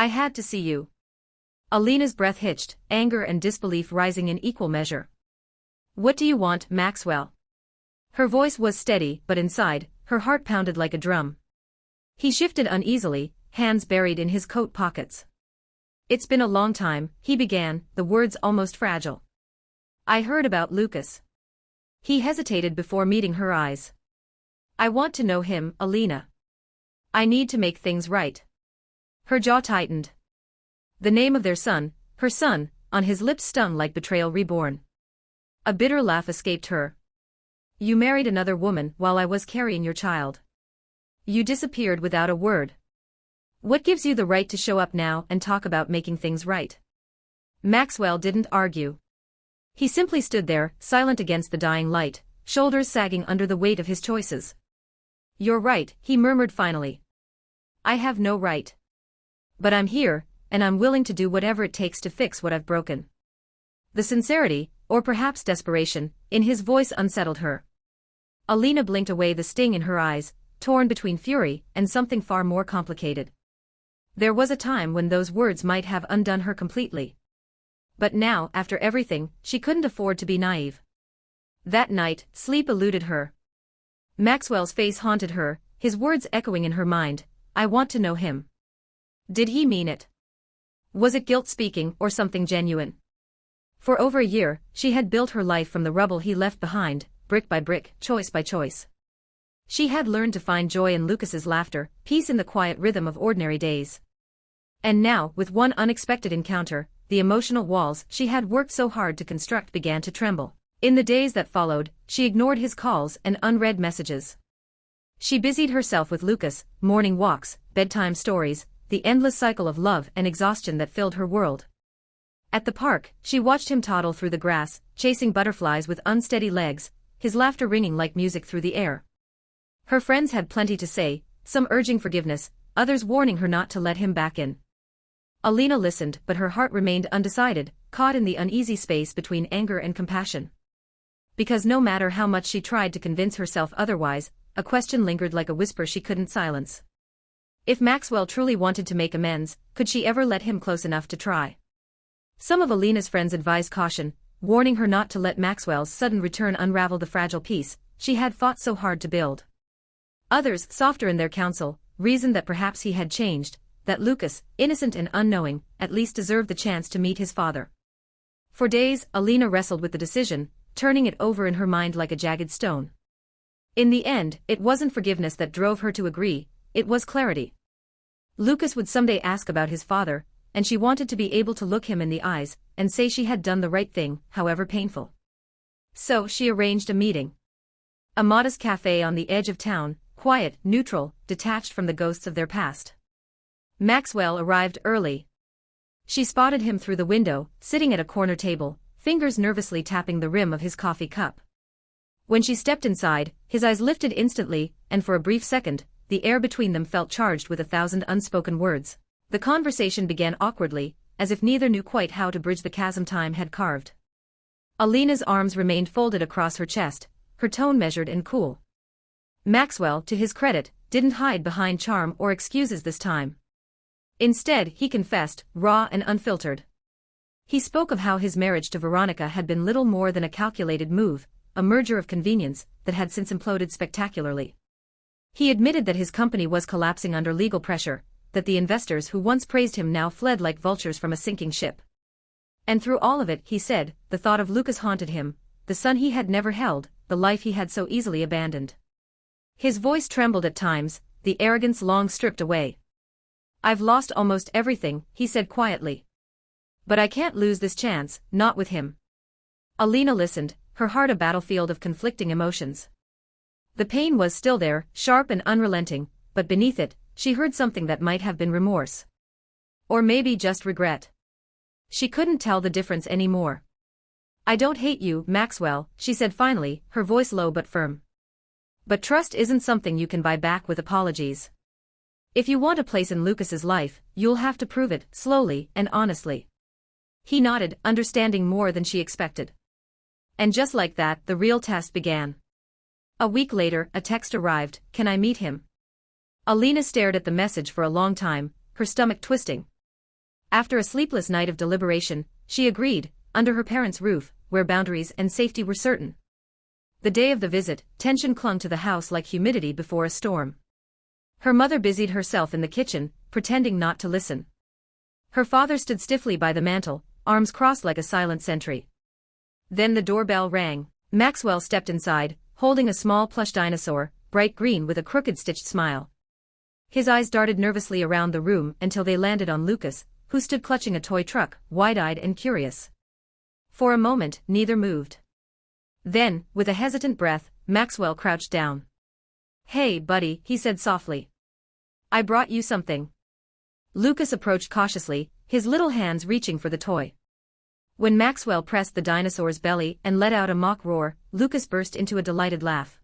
had to see you." Alina's breath hitched, anger and disbelief rising in equal measure. "What do you want, Maxwell?" Her voice was steady, but inside, her heart pounded like a drum. He shifted uneasily, hands buried in his coat pockets. "It's been a long time," he began, the words almost fragile. "I heard about Lucas." He hesitated before meeting her eyes. "I want to know him, Alina. I need to make things right." Her jaw tightened. The name of their son, her son, on his lips stung like betrayal reborn. A bitter laugh escaped her. "You married another woman while I was carrying your child. You disappeared without a word. What gives you the right to show up now and talk about making things right?" Maxwell didn't argue. He simply stood there, silent against the dying light, shoulders sagging under the weight of his choices. "You're right," he murmured finally. "I have no right. But I'm here, and I'm willing to do whatever it takes to fix what I've broken." The sincerity, or perhaps desperation, in his voice unsettled her. Alina blinked away, the sting in her eyes, torn between fury and something far more complicated. There was a time when those words might have undone her completely. But now, after everything, she couldn't afford to be naive. That night, sleep eluded her. Maxwell's face haunted her, his words echoing in her mind. "I want to know him." Did he mean it? Was it guilt speaking or something genuine? For over a year, she had built her life from the rubble he left behind, brick by brick, choice by choice. She had learned to find joy in Lucas's laughter, peace in the quiet rhythm of ordinary days. And now, with one unexpected encounter, the emotional walls she had worked so hard to construct began to tremble. In the days that followed, she ignored his calls and unread messages. She busied herself with Lucas, morning walks, bedtime stories, the endless cycle of love and exhaustion that filled her world. At the park, she watched him toddle through the grass, chasing butterflies with unsteady legs, his laughter ringing like music through the air. Her friends had plenty to say, some urging forgiveness, others warning her not to let him back in. Alina listened, but her heart remained undecided, caught in the uneasy space between anger and compassion. Because no matter how much she tried to convince herself otherwise, a question lingered like a whisper she couldn't silence. If Maxwell truly wanted to make amends, could she ever let him close enough to try? Some of Alina's friends advised caution, warning her not to let Maxwell's sudden return unravel the fragile peace she had fought so hard to build. Others, softer in their counsel, reasoned that perhaps he had changed, that Lucas, innocent and unknowing, at least deserved the chance to meet his father. For days, Alina wrestled with the decision, turning it over in her mind like a jagged stone. In the end, it wasn't forgiveness that drove her to agree, it was clarity. Lucas would someday ask about his father, and she wanted to be able to look him in the eyes and say she had done the right thing, however painful. So she arranged a meeting. A modest cafe on the edge of town, quiet, neutral, detached from the ghosts of their past. Maxwell arrived early. She spotted him through the window, sitting at a corner table, fingers nervously tapping the rim of his coffee cup. When she stepped inside, his eyes lifted instantly, and for a brief second, the air between them felt charged with 1,000 unspoken words. The conversation began awkwardly, as if neither knew quite how to bridge the chasm time had carved. Alina's arms remained folded across her chest, her tone measured and cool. Maxwell, to his credit, didn't hide behind charm or excuses this time. Instead, he confessed, raw and unfiltered. He spoke of how his marriage to Veronica had been little more than a calculated move, a merger of convenience that had since imploded spectacularly. He admitted that his company was collapsing under legal pressure, that the investors who once praised him now fled like vultures from a sinking ship. And through all of it, he said, the thought of Lucas haunted him, the son he had never held, the life he had so easily abandoned. His voice trembled at times, the arrogance long stripped away. "I've lost almost everything," he said quietly. "But I can't lose this chance, not with him." Alina listened, her heart a battlefield of conflicting emotions. The pain was still there, sharp and unrelenting, but beneath it, she heard something that might have been remorse. Or maybe just regret. She couldn't tell the difference anymore. "I don't hate you, Maxwell," she said finally, her voice low but firm. "But trust isn't something you can buy back with apologies. If you want a place in Lucas's life, you'll have to prove it, slowly and honestly." He nodded, understanding more than she expected. And just like that, the real test began. A week later, a text arrived, "Can I meet him?" Alina stared at the message for a long time, her stomach twisting. After a sleepless night of deliberation, she agreed, under her parents' roof, where boundaries and safety were certain. The day of the visit, tension clung to the house like humidity before a storm. Her mother busied herself in the kitchen, pretending not to listen. Her father stood stiffly by the mantel, arms crossed like a silent sentry. Then the doorbell rang. Maxwell stepped inside, holding a small plush dinosaur, bright green with a crooked stitched smile. His eyes darted nervously around the room until they landed on Lucas, who stood clutching a toy truck, wide-eyed and curious. For a moment, neither moved. Then, with a hesitant breath, Maxwell crouched down. "Hey, buddy," he said softly. "I brought you something." Lucas approached cautiously, his little hands reaching for the toy. When Maxwell pressed the dinosaur's belly and let out a mock roar, Lucas burst into a delighted laugh.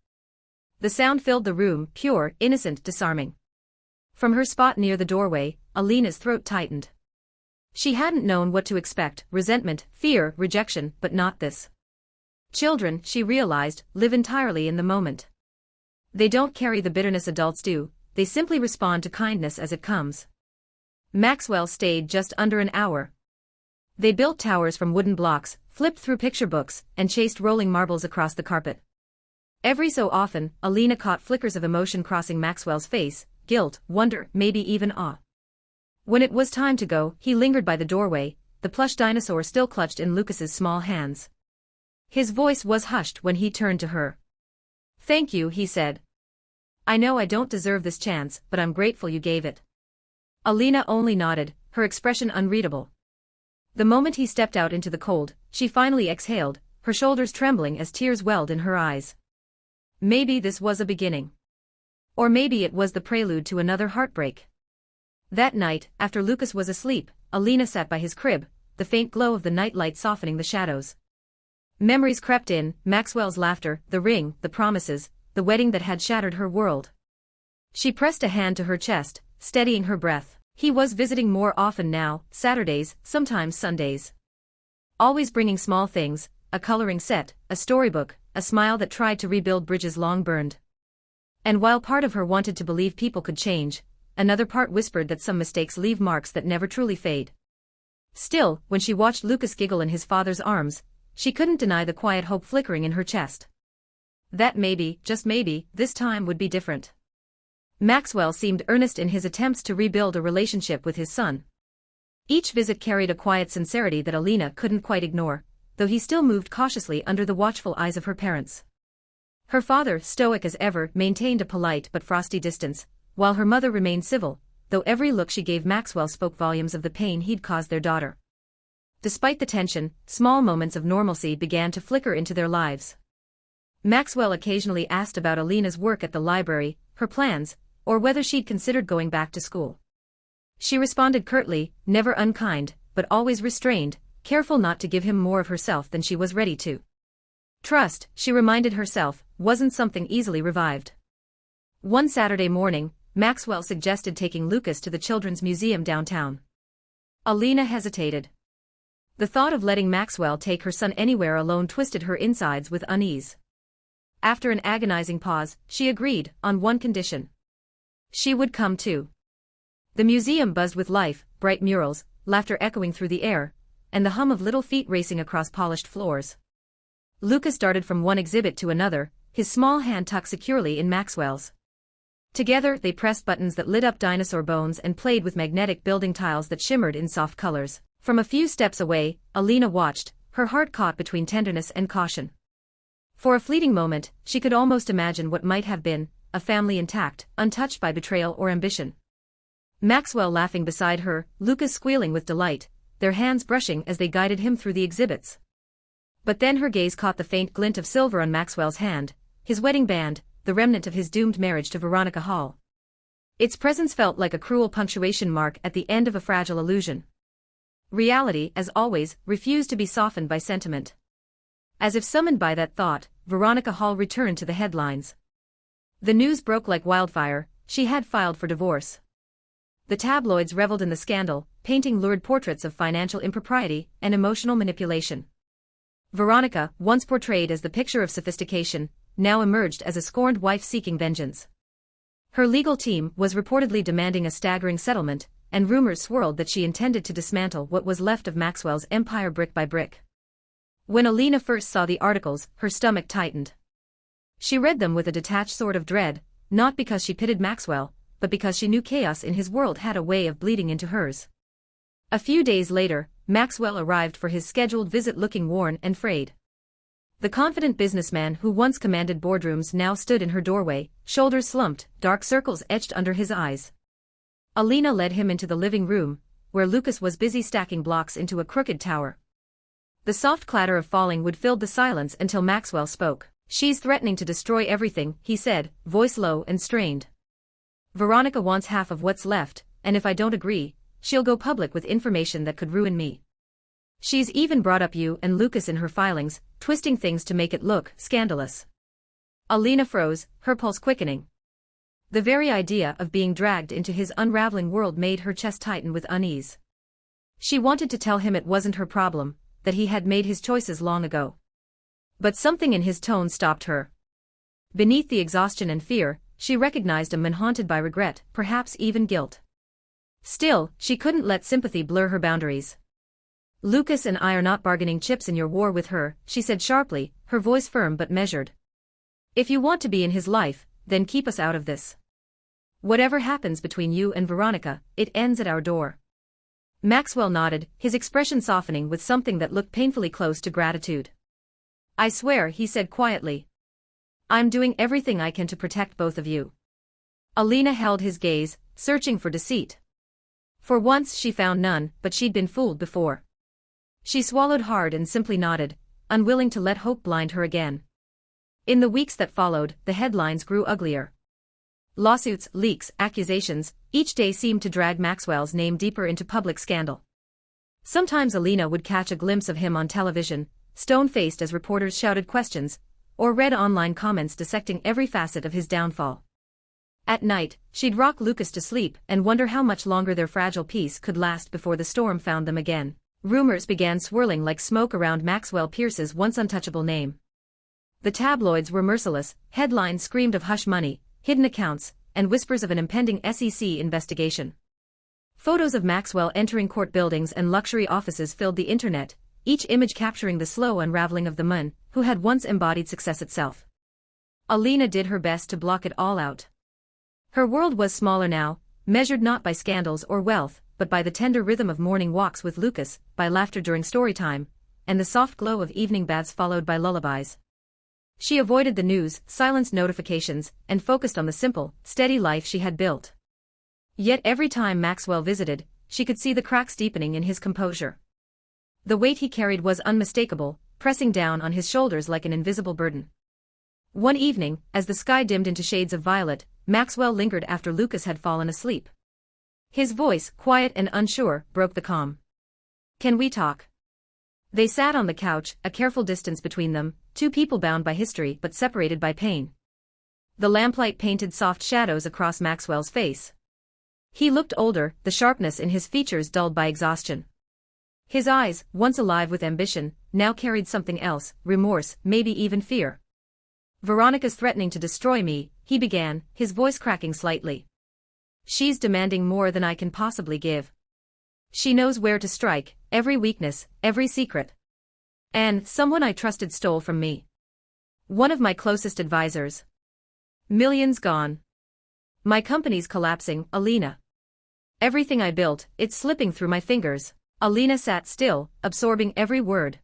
The sound filled the room, pure, innocent, disarming. From her spot near the doorway, Alina's throat tightened. She hadn't known what to expect: resentment, fear, rejection, but not this. Children, she realized, live entirely in the moment. They don't carry the bitterness adults do, they simply respond to kindness as it comes. Maxwell stayed just under an hour. They built towers from wooden blocks, flipped through picture books, and chased rolling marbles across the carpet. Every so often, Alina caught flickers of emotion crossing Maxwell's face: guilt, wonder, maybe even awe. When it was time to go, he lingered by the doorway, the plush dinosaur still clutched in Lucas's small hands. His voice was hushed when he turned to her. "Thank you," he said. "I know I don't deserve this chance, but I'm grateful you gave it." Alina only nodded, her expression unreadable. The moment he stepped out into the cold, she finally exhaled, her shoulders trembling as tears welled in her eyes. Maybe this was a beginning. Or maybe it was the prelude to another heartbreak. That night, after Lucas was asleep, Alina sat by his crib, the faint glow of the nightlight softening the shadows. Memories crept in: Maxwell's laughter, the ring, the promises, the wedding that had shattered her world. She pressed a hand to her chest, steadying her breath. He was visiting more often now, Saturdays, sometimes Sundays. Always bringing small things: a coloring set, a storybook, a smile that tried to rebuild bridges long burned. And while part of her wanted to believe people could change, another part whispered that some mistakes leave marks that never truly fade. Still, when she watched Lucas giggle in his father's arms, she couldn't deny the quiet hope flickering in her chest. That maybe, just maybe, this time would be different. Maxwell seemed earnest in his attempts to rebuild a relationship with his son. Each visit carried a quiet sincerity that Alina couldn't quite ignore, though he still moved cautiously under the watchful eyes of her parents. Her father, stoic as ever, maintained a polite but frosty distance, while her mother remained civil, though every look she gave Maxwell spoke volumes of the pain he'd caused their daughter. Despite the tension, small moments of normalcy began to flicker into their lives. Maxwell occasionally asked about Alina's work at the library, her plans, or whether she'd considered going back to school. She responded curtly, never unkind, but always restrained, careful not to give him more of herself than she was ready to. Trust, she reminded herself, wasn't something easily revived. One Saturday morning, Maxwell suggested taking Lucas to the Children's Museum downtown. Alina hesitated. The thought of letting Maxwell take her son anywhere alone twisted her insides with unease. After an agonizing pause, she agreed, on one condition. She would come too. The museum buzzed with life, bright murals, laughter echoing through the air, and the hum of little feet racing across polished floors. Lucas darted from one exhibit to another, his small hand tucked securely in Maxwell's. Together they pressed buttons that lit up dinosaur bones and played with magnetic building tiles that shimmered in soft colors. From a few steps away, Alina watched, her heart caught between tenderness and caution. For a fleeting moment, she could almost imagine what might have been, a family intact, untouched by betrayal or ambition. Maxwell laughing beside her, Lucas squealing with delight, their hands brushing as they guided him through the exhibits. But then her gaze caught the faint glint of silver on Maxwell's hand, his wedding band, the remnant of his doomed marriage to Veronica Hall. Its presence felt like a cruel punctuation mark at the end of a fragile illusion. Reality, as always, refused to be softened by sentiment. As if summoned by that thought, Veronica Hall returned to the headlines. The news broke like wildfire: she had filed for divorce. The tabloids reveled in the scandal, painting lurid portraits of financial impropriety and emotional manipulation. Veronica, once portrayed as the picture of sophistication, now emerged as a scorned wife seeking vengeance. Her legal team was reportedly demanding a staggering settlement, and rumors swirled that she intended to dismantle what was left of Maxwell's empire brick by brick. When Alina first saw the articles, her stomach tightened. She read them with a detached sort of dread, not because she pitied Maxwell, but because she knew chaos in his world had a way of bleeding into hers. A few days later, Maxwell arrived for his scheduled visit looking worn and frayed. The confident businessman who once commanded boardrooms now stood in her doorway, shoulders slumped, dark circles etched under his eyes. Alina led him into the living room, where Lucas was busy stacking blocks into a crooked tower. The soft clatter of falling wood filled the silence until Maxwell spoke. "She's threatening to destroy everything," he said, voice low and strained. "Veronica wants half of what's left, and if I don't agree, she'll go public with information that could ruin me. She's even brought up you and Lucas in her filings, twisting things to make it look scandalous." Alina froze, her pulse quickening. The very idea of being dragged into his unraveling world made her chest tighten with unease. She wanted to tell him it wasn't her problem, that he had made his choices long ago. But something in his tone stopped her. Beneath the exhaustion and fear, she recognized a man haunted by regret, perhaps even guilt. Still, she couldn't let sympathy blur her boundaries. "Lucas and I are not bargaining chips in your war with her," she said sharply, her voice firm but measured. "If you want to be in his life, then keep us out of this. Whatever happens between you and Veronica, it ends at our door." Maxwell nodded, his expression softening with something that looked painfully close to gratitude. "I swear," he said quietly. "I'm doing everything I can to protect both of you." Alina held his gaze, searching for deceit. For once she found none, but she'd been fooled before. She swallowed hard and simply nodded, unwilling to let hope blind her again. In the weeks that followed, the headlines grew uglier. Lawsuits, leaks, accusations, each day seemed to drag Maxwell's name deeper into public scandal. Sometimes Alina would catch a glimpse of him on television, stone-faced as reporters shouted questions, or read online comments dissecting every facet of his downfall. At night, she'd rock Lucas to sleep and wonder how much longer their fragile peace could last before the storm found them again. Rumors began swirling like smoke around Maxwell Pierce's once untouchable name. The tabloids were merciless, headlines screamed of hush money, hidden accounts, and whispers of an impending SEC investigation. Photos of Maxwell entering court buildings and luxury offices filled the internet, each image capturing the slow unraveling of the man who had once embodied success itself. Alina did her best to block it all out. Her world was smaller now, measured not by scandals or wealth, but by the tender rhythm of morning walks with Lucas, by laughter during storytime, and the soft glow of evening baths followed by lullabies. She avoided the news, silenced notifications, and focused on the simple, steady life she had built. Yet every time Maxwell visited, she could see the cracks deepening in his composure. The weight he carried was unmistakable, pressing down on his shoulders like an invisible burden. One evening, as the sky dimmed into shades of violet, Maxwell lingered after Lucas had fallen asleep. His voice, quiet and unsure, broke the calm. "Can we talk?" They sat on the couch, a careful distance between them, two people bound by history but separated by pain. The lamplight painted soft shadows across Maxwell's face. He looked older, the sharpness in his features dulled by exhaustion. His eyes, once alive with ambition, now carried something else, remorse, maybe even fear. "Veronica's threatening to destroy me," he began, his voice cracking slightly. "She's demanding more than I can possibly give. She knows where to strike, every weakness, every secret. And someone I trusted stole from me. One of my closest advisors. Millions gone. My company's collapsing, Alina. Everything I built, it's slipping through my fingers." Alina sat still, absorbing every word.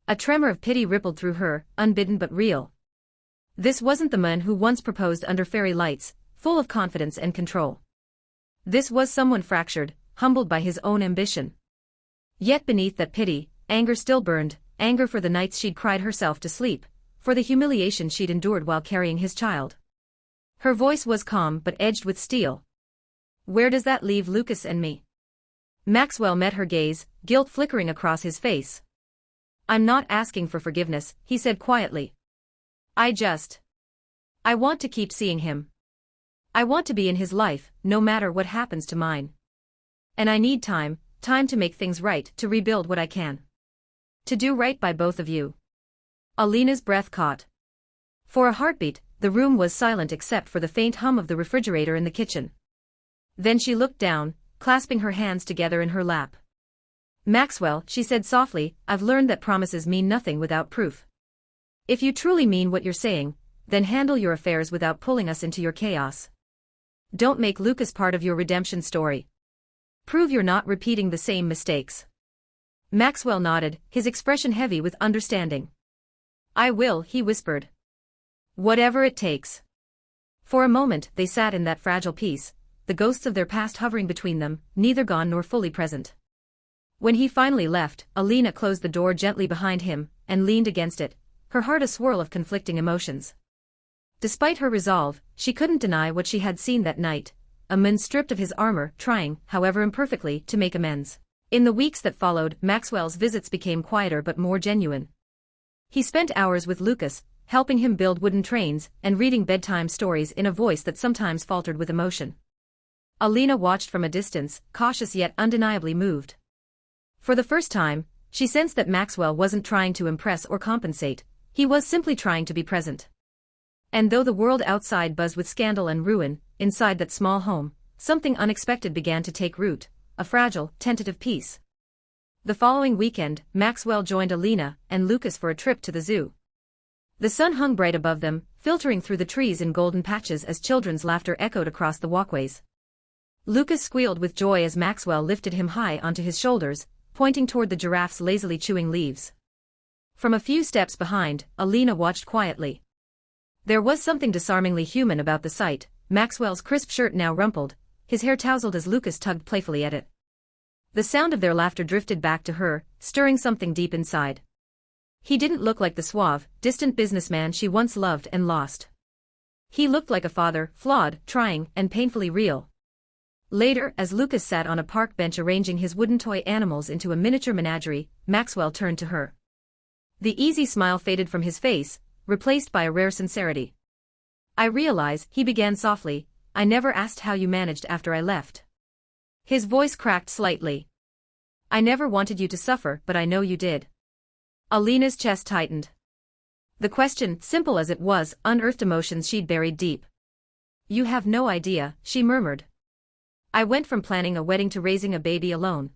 A tremor of pity rippled through her, unbidden but real. This wasn't the man who once proposed under fairy lights, full of confidence and control. This was someone fractured, humbled by his own ambition. Yet beneath that pity, anger still burned, anger for the nights she'd cried herself to sleep, for the humiliation she'd endured while carrying his child. Her voice was calm but edged with steel. "Where does that leave Lucas and me?" Maxwell met her gaze, guilt flickering across his face. "I'm not asking for forgiveness," he said quietly. I want to keep seeing him. I want to be in his life, no matter what happens to mine. And I need time to make things right, to rebuild what I can. To do right by both of you. Alina's breath caught. For a heartbeat, the room was silent except for the faint hum of the refrigerator in the kitchen. Then she looked down, clasping her hands together in her lap. Maxwell, she said softly, I've learned that promises mean nothing without proof. If you truly mean what you're saying, then handle your affairs without pulling us into your chaos. Don't make Lucas part of your redemption story. Prove you're not repeating the same mistakes. Maxwell nodded, his expression heavy with understanding. I will, he whispered. Whatever it takes. For a moment they sat in that fragile peace, the ghosts of their past hovering between them, neither gone nor fully present. When he finally left, Alina closed the door gently behind him, and leaned against it, her heart a swirl of conflicting emotions. Despite her resolve, she couldn't deny what she had seen that night, a man stripped of his armor, trying, however imperfectly, to make amends. In the weeks that followed, Maxwell's visits became quieter but more genuine. He spent hours with Lucas, helping him build wooden trains, and reading bedtime stories in a voice that sometimes faltered with emotion. Alina watched from a distance, cautious yet undeniably moved. For the first time, she sensed that Maxwell wasn't trying to impress or compensate, he was simply trying to be present. And though the world outside buzzed with scandal and ruin, inside that small home, something unexpected began to take root, a fragile, tentative peace. The following weekend, Maxwell joined Alina and Lucas for a trip to the zoo. The sun hung bright above them, filtering through the trees in golden patches as children's laughter echoed across the walkways. Lucas squealed with joy as Maxwell lifted him high onto his shoulders, pointing toward the giraffes lazily chewing leaves. From a few steps behind, Alina watched quietly. There was something disarmingly human about the sight, Maxwell's crisp shirt now rumpled, his hair tousled as Lucas tugged playfully at it. The sound of their laughter drifted back to her, stirring something deep inside. He didn't look like the suave, distant businessman she once loved and lost. He looked like a father, flawed, trying, and painfully real. Later, as Lucas sat on a park bench arranging his wooden toy animals into a miniature menagerie, Maxwell turned to her. The easy smile faded from his face, replaced by a rare sincerity. I realize, he began softly, I never asked how you managed after I left. His voice cracked slightly. I never wanted you to suffer, but I know you did. Alina's chest tightened. The question, simple as it was, unearthed emotions she'd buried deep. You have no idea, she murmured. I went from planning a wedding to raising a baby alone.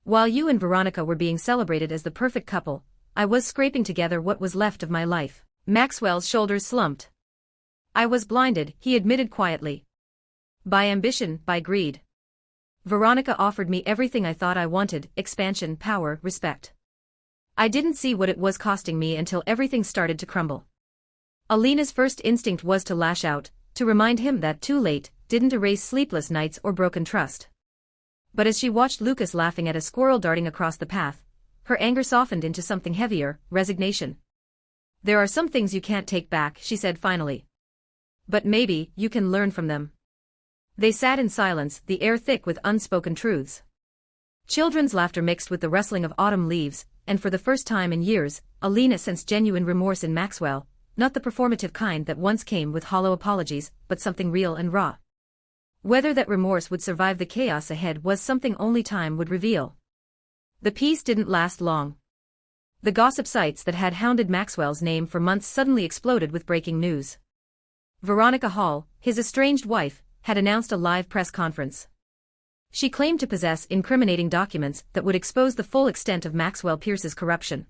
While you and Veronica were being celebrated as the perfect couple, I was scraping together what was left of my life. Maxwell's shoulders slumped. I was blinded, he admitted quietly. By ambition, by greed. Veronica offered me everything I thought I wanted, expansion, power, respect. I didn't see what it was costing me until everything started to crumble. Alina's first instinct was to lash out, to remind him that too late didn't erase sleepless nights or broken trust. But as she watched Lucas laughing at a squirrel darting across the path, her anger softened into something heavier, resignation. There are some things you can't take back, she said finally. But maybe you can learn from them. They sat in silence, the air thick with unspoken truths. Children's laughter mixed with the rustling of autumn leaves, and for the first time in years, Alina sensed genuine remorse in Maxwell, not the performative kind that once came with hollow apologies, but something real and raw. Whether that remorse would survive the chaos ahead was something only time would reveal. The peace didn't last long. The gossip sites that had hounded Maxwell's name for months suddenly exploded with breaking news. Veronica Hall, his estranged wife, had announced a live press conference. She claimed to possess incriminating documents that would expose the full extent of Maxwell Pierce's corruption.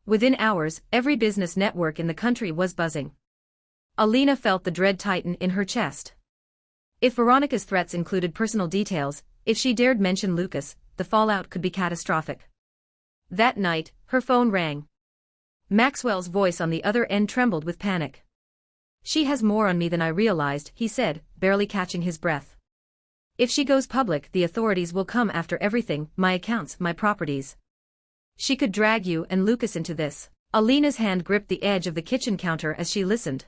Within hours, every business network in the country was buzzing. Alina felt the dread tighten in her chest. If Veronica's threats included personal details, if she dared mention Lucas, the fallout could be catastrophic. That night, her phone rang. Maxwell's voice on the other end trembled with panic. She has more on me than I realized, he said, barely catching his breath. If she goes public, the authorities will come after everything, my accounts, my properties. She could drag you and Lucas into this. Alina's hand gripped the edge of the kitchen counter as she listened.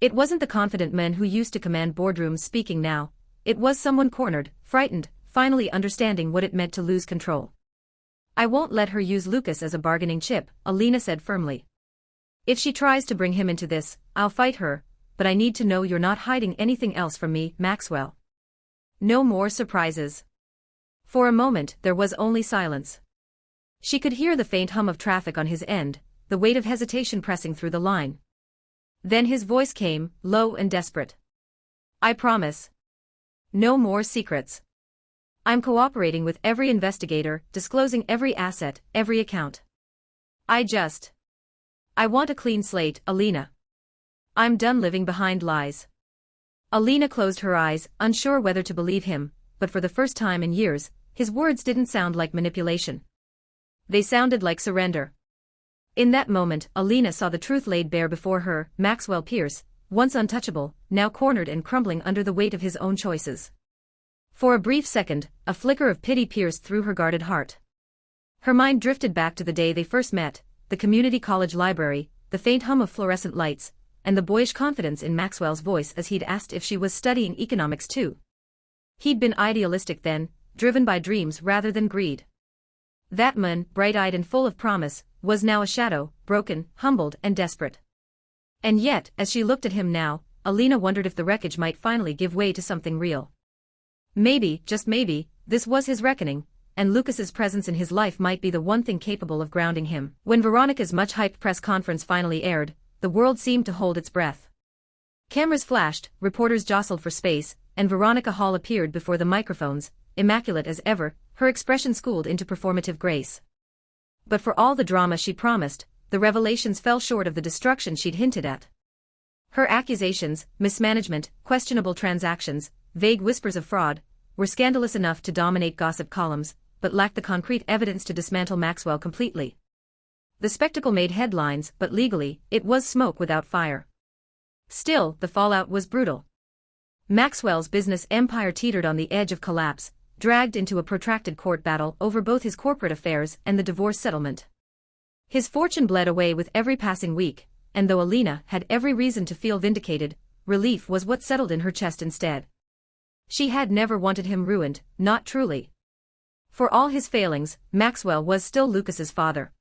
It wasn't the confident man who used to command boardrooms speaking now, it was someone cornered, frightened, finally understanding what it meant to lose control. I won't let her use Lucas as a bargaining chip, Alina said firmly. If she tries to bring him into this, I'll fight her, but I need to know you're not hiding anything else from me, Maxwell. No more surprises. For a moment there was only silence. She could hear the faint hum of traffic on his end, the weight of hesitation pressing through the line. Then his voice came, low and desperate. "I promise. No more secrets. I'm cooperating with every investigator, disclosing every asset, every account. I want a clean slate, Alina. I'm done living behind lies." Alina closed her eyes, unsure whether to believe him, but for the first time in years, his words didn't sound like manipulation. They sounded like surrender. In that moment, Alina saw the truth laid bare before her. Maxwell Pierce, once untouchable, now cornered and crumbling under the weight of his own choices. For a brief second, a flicker of pity pierced through her guarded heart. Her mind drifted back to the day they first met, the community college library, the faint hum of fluorescent lights, and the boyish confidence in Maxwell's voice as he'd asked if she was studying economics too. He'd been idealistic then, driven by dreams rather than greed. That man, bright-eyed and full of promise, was now a shadow, broken, humbled and desperate. And yet, as she looked at him now, Alina wondered if the wreckage might finally give way to something real. Maybe, just maybe, this was his reckoning, and Lucas's presence in his life might be the one thing capable of grounding him. When Veronica's much-hyped press conference finally aired, the world seemed to hold its breath. Cameras flashed, reporters jostled for space, and Veronica Hall appeared before the microphones, immaculate as ever, her expression schooled into performative grace. But for all the drama she promised, the revelations fell short of the destruction she'd hinted at. Her accusations, mismanagement, questionable transactions, vague whispers of fraud, were scandalous enough to dominate gossip columns, but lacked the concrete evidence to dismantle Maxwell completely. The spectacle made headlines, but legally, it was smoke without fire. Still, the fallout was brutal. Maxwell's business empire teetered on the edge of collapse, dragged into a protracted court battle over both his corporate affairs and the divorce settlement. His fortune bled away with every passing week, and though Alina had every reason to feel vindicated, relief was what settled in her chest instead. She had never wanted him ruined, not truly. For all his failings, Maxwell was still Lucas's father.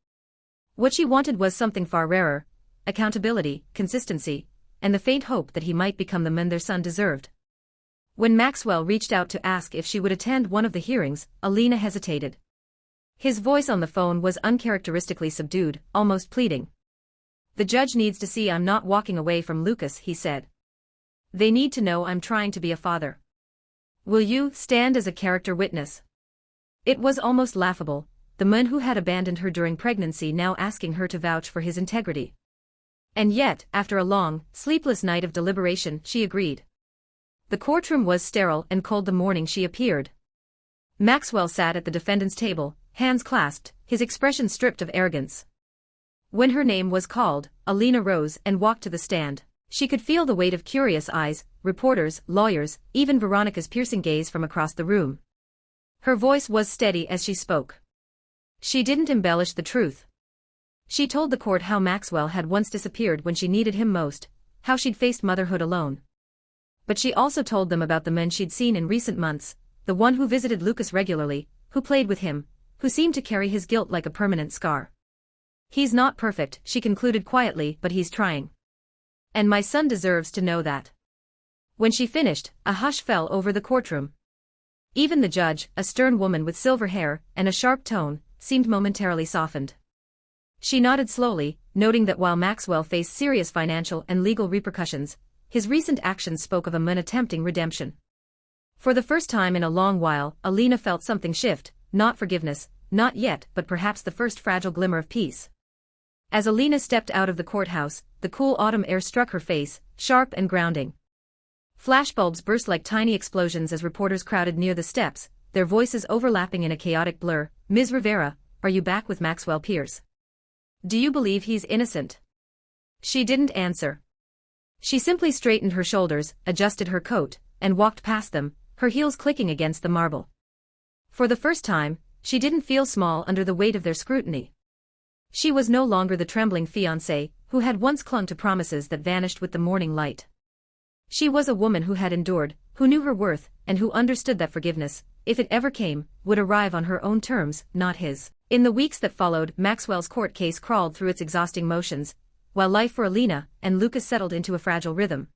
What she wanted was something far rarer: accountability, consistency, and the faint hope that he might become the man their son deserved. When Maxwell reached out to ask if she would attend one of the hearings, Alina hesitated. His voice on the phone was uncharacteristically subdued, almost pleading. "The judge needs to see I'm not walking away from Lucas," he said. "They need to know I'm trying to be a father. Will you stand as a character witness?" It was almost laughable, the man who had abandoned her during pregnancy now asking her to vouch for his integrity. And yet, after a long, sleepless night of deliberation, she agreed. The courtroom was sterile and cold the morning she appeared. Maxwell sat at the defendant's table, hands clasped, his expression stripped of arrogance. When her name was called, Alina rose and walked to the stand. She could feel the weight of curious eyes, reporters, lawyers, even Veronica's piercing gaze from across the room. Her voice was steady as she spoke. She didn't embellish the truth. She told the court how Maxwell had once disappeared when she needed him most, how she'd faced motherhood alone. But she also told them about the men she'd seen in recent months, the one who visited Lucas regularly, who played with him, who seemed to carry his guilt like a permanent scar. "He's not perfect," she concluded quietly, "but he's trying. And my son deserves to know that." When she finished, a hush fell over the courtroom. Even the judge, a stern woman with silver hair and a sharp tone, seemed momentarily softened. She nodded slowly, noting that while Maxwell faced serious financial and legal repercussions, his recent actions spoke of a man attempting redemption. For the first time in a long while, Alina felt something shift, not forgiveness, not yet, but perhaps the first fragile glimmer of peace. As Alina stepped out of the courthouse, the cool autumn air struck her face, sharp and grounding. Flashbulbs burst like tiny explosions as reporters crowded near the steps, their voices overlapping in a chaotic blur. "Ms. Rivera, are you back with Maxwell Pierce? Do you believe he's innocent?" She didn't answer. She simply straightened her shoulders, adjusted her coat, and walked past them, her heels clicking against the marble. For the first time, she didn't feel small under the weight of their scrutiny. She was no longer the trembling fiancée, who had once clung to promises that vanished with the morning light. She was a woman who had endured, who knew her worth, and who understood that forgiveness, if it ever came, would arrive on her own terms, not his. In the weeks that followed, Maxwell's court case crawled through its exhausting motions, while life for Alina and Lucas settled into a fragile rhythm.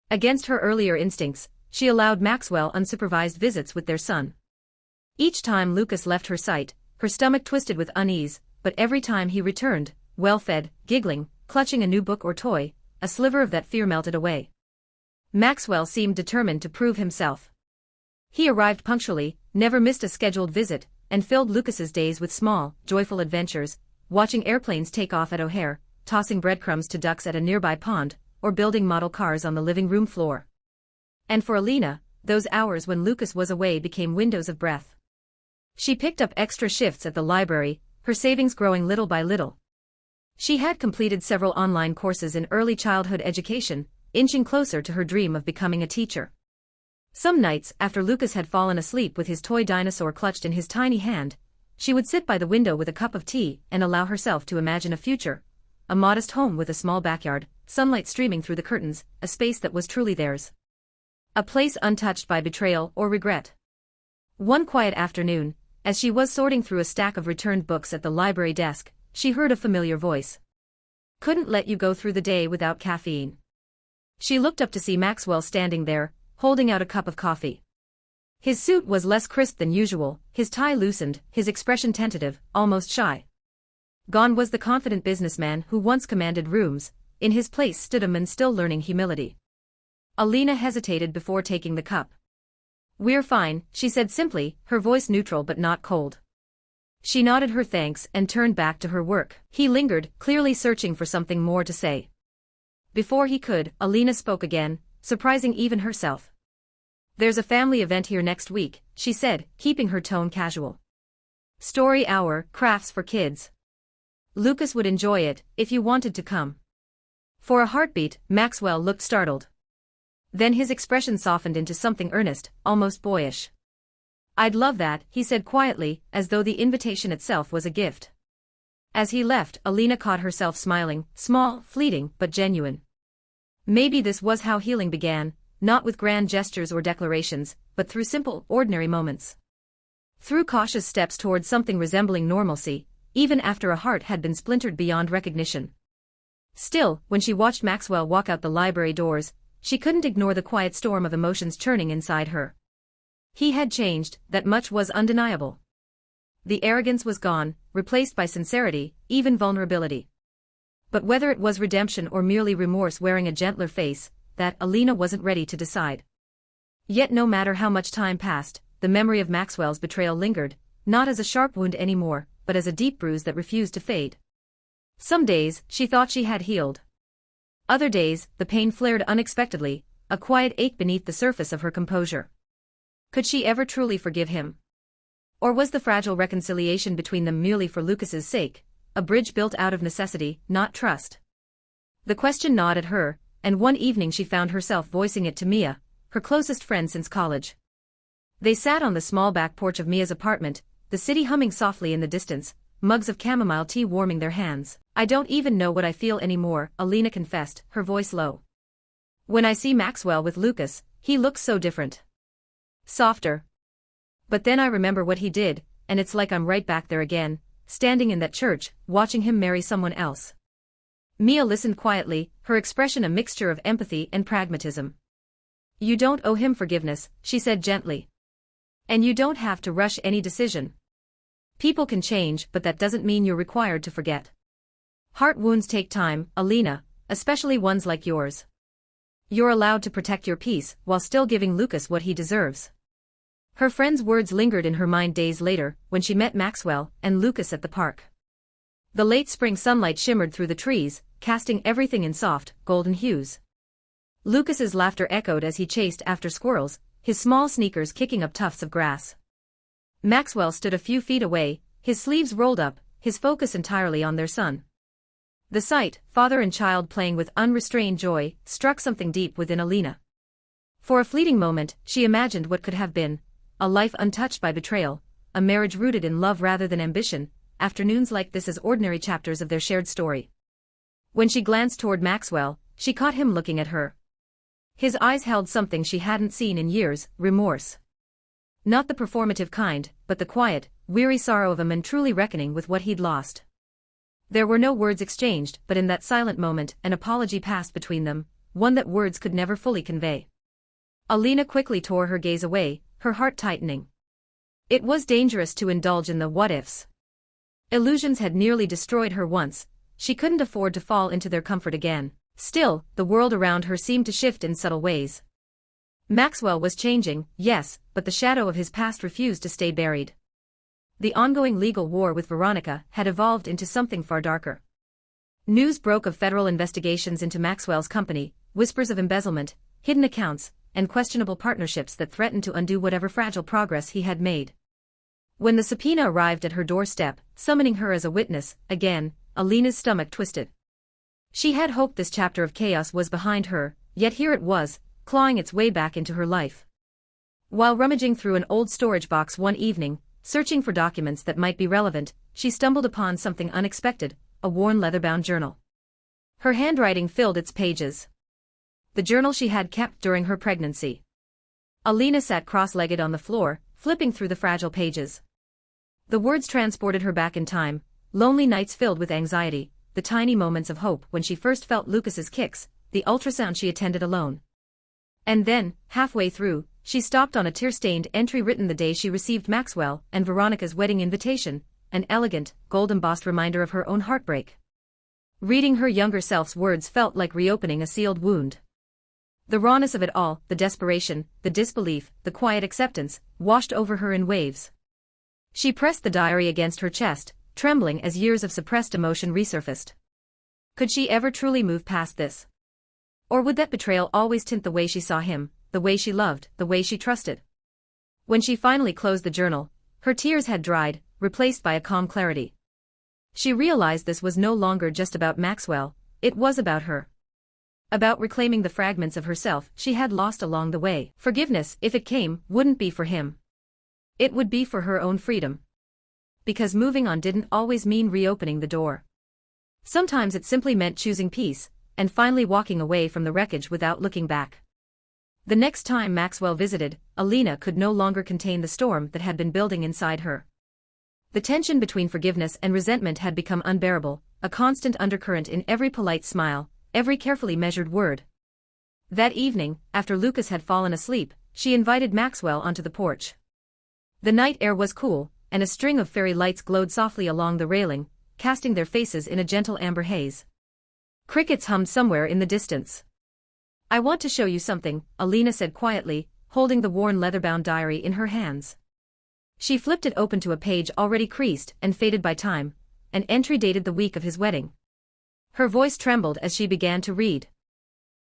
Against her earlier instincts, she allowed Maxwell unsupervised visits with their son. Each time Lucas left her sight, her stomach twisted with unease, but every time he returned, well-fed, giggling, clutching a new book or toy, a sliver of that fear melted away. Maxwell seemed determined to prove himself. He arrived punctually, never missed a scheduled visit, and filled Lucas's days with small, joyful adventures, watching airplanes take off at O'Hare, tossing breadcrumbs to ducks at a nearby pond, or building model cars on the living room floor. And for Alina, those hours when Lucas was away became windows of breath. She picked up extra shifts at the library, her savings growing little by little. She had completed several online courses in early childhood education, inching closer to her dream of becoming a teacher. Some nights, after Lucas had fallen asleep with his toy dinosaur clutched in his tiny hand, she would sit by the window with a cup of tea and allow herself to imagine a future, a modest home with a small backyard, sunlight streaming through the curtains, a space that was truly theirs. A place untouched by betrayal or regret. One quiet afternoon, as she was sorting through a stack of returned books at the library desk, she heard a familiar voice. "Couldn't let you go through the day without caffeine." She looked up to see Maxwell standing there, holding out a cup of coffee. His suit was less crisp than usual, his tie loosened, his expression tentative, almost shy. Gone was the confident businessman who once commanded rooms, in his place stood a man still learning humility. Alina hesitated before taking the cup. "We're fine," she said simply, her voice neutral but not cold. She nodded her thanks and turned back to her work. He lingered, clearly searching for something more to say. Before he could, Alina spoke again, surprising even herself. "There's a family event here next week," she said, keeping her tone casual. "Story hour, crafts for kids. Lucas would enjoy it, if you wanted to come." For a heartbeat, Maxwell looked startled. Then his expression softened into something earnest, almost boyish. "I'd love that," he said quietly, as though the invitation itself was a gift. As he left, Alina caught herself smiling, small, fleeting, but genuine. Maybe this was how healing began, not with grand gestures or declarations, but through simple, ordinary moments. Through cautious steps toward something resembling normalcy, even after a heart had been splintered beyond recognition. Still, when she watched Maxwell walk out the library doors, she couldn't ignore the quiet storm of emotions churning inside her. He had changed, that much was undeniable. The arrogance was gone, replaced by sincerity, even vulnerability. But whether it was redemption or merely remorse wearing a gentler face, that Alina wasn't ready to decide. Yet no matter how much time passed, the memory of Maxwell's betrayal lingered, not as a sharp wound anymore, but as a deep bruise that refused to fade. Some days, she thought she had healed. Other days, the pain flared unexpectedly, a quiet ache beneath the surface of her composure. Could she ever truly forgive him? Or was the fragile reconciliation between them merely for Lucas's sake, a bridge built out of necessity, not trust? The question gnawed at her, and one evening she found herself voicing it to Mia, her closest friend since college. They sat on the small back porch of Mia's apartment, the city humming softly in the distance, mugs of chamomile tea warming their hands. "I don't even know what I feel anymore," Alina confessed, her voice low. "When I see Maxwell with Lucas, he looks so different. Softer. But then I remember what he did, and it's like I'm right back there again, standing in that church, watching him marry someone else." Mia listened quietly, her expression a mixture of empathy and pragmatism. "You don't owe him forgiveness," she said gently. "And you don't have to rush any decision. People can change, but that doesn't mean you're required to forget. Heart wounds take time, Alina, especially ones like yours. You're allowed to protect your peace while still giving Lucas what he deserves." Her friend's words lingered in her mind days later, when she met Maxwell and Lucas at the park. The late spring sunlight shimmered through the trees, casting everything in soft, golden hues. Lucas's laughter echoed as he chased after squirrels, his small sneakers kicking up tufts of grass. Maxwell stood a few feet away, his sleeves rolled up, his focus entirely on their son. The sight, father and child playing with unrestrained joy, struck something deep within Alina. For a fleeting moment, she imagined what could have been, a life untouched by betrayal, a marriage rooted in love rather than ambition, afternoons like this as ordinary chapters of their shared story. When she glanced toward Maxwell, she caught him looking at her. His eyes held something she hadn't seen in years, remorse. Not the performative kind, but the quiet, weary sorrow of a man truly reckoning with what he'd lost. There were no words exchanged, but in that silent moment an apology passed between them, one that words could never fully convey. Alina quickly tore her gaze away, her heart tightening. It was dangerous to indulge in the what-ifs. Illusions had nearly destroyed her once, she couldn't afford to fall into their comfort again. Still, the world around her seemed to shift in subtle ways. Maxwell was changing, yes, but the shadow of his past refused to stay buried. The ongoing legal war with Veronica had evolved into something far darker. News broke of federal investigations into Maxwell's company, whispers of embezzlement, hidden accounts, and questionable partnerships that threatened to undo whatever fragile progress he had made. When the subpoena arrived at her doorstep, summoning her as a witness, again, Alina's stomach twisted. She had hoped this chapter of chaos was behind her, yet here it was, clawing its way back into her life. While rummaging through an old storage box one evening, searching for documents that might be relevant, she stumbled upon something unexpected, a worn leather-bound journal. Her handwriting filled its pages. The journal she had kept during her pregnancy. Alina sat cross-legged on the floor, flipping through the fragile pages. The words transported her back in time, lonely nights filled with anxiety, the tiny moments of hope when she first felt Lucas's kicks, the ultrasound she attended alone. And then, halfway through, she stopped on a tear-stained entry written the day she received Maxwell and Veronica's wedding invitation, an elegant, gold-embossed reminder of her own heartbreak. Reading her younger self's words felt like reopening a sealed wound. The rawness of it all, the desperation, the disbelief, the quiet acceptance, washed over her in waves. She pressed the diary against her chest, trembling as years of suppressed emotion resurfaced. Could she ever truly move past this? Or would that betrayal always tint the way she saw him, the way she loved, the way she trusted? When she finally closed the journal, her tears had dried, replaced by a calm clarity. She realized this was no longer just about Maxwell, it was about her. About reclaiming the fragments of herself she had lost along the way. Forgiveness, if it came, wouldn't be for him. It would be for her own freedom. Because moving on didn't always mean reopening the door. Sometimes it simply meant choosing peace, and finally walking away from the wreckage without looking back. The next time Maxwell visited, Alina could no longer contain the storm that had been building inside her. The tension between forgiveness and resentment had become unbearable, a constant undercurrent in every polite smile, every carefully measured word. That evening, after Lucas had fallen asleep, she invited Maxwell onto the porch. The night air was cool, and a string of fairy lights glowed softly along the railing, casting their faces in a gentle amber haze. Crickets hummed somewhere in the distance. "I want to show you something," Alina said quietly, holding the worn leather-bound diary in her hands. She flipped it open to a page already creased and faded by time, an entry dated the week of his wedding. Her voice trembled as she began to read.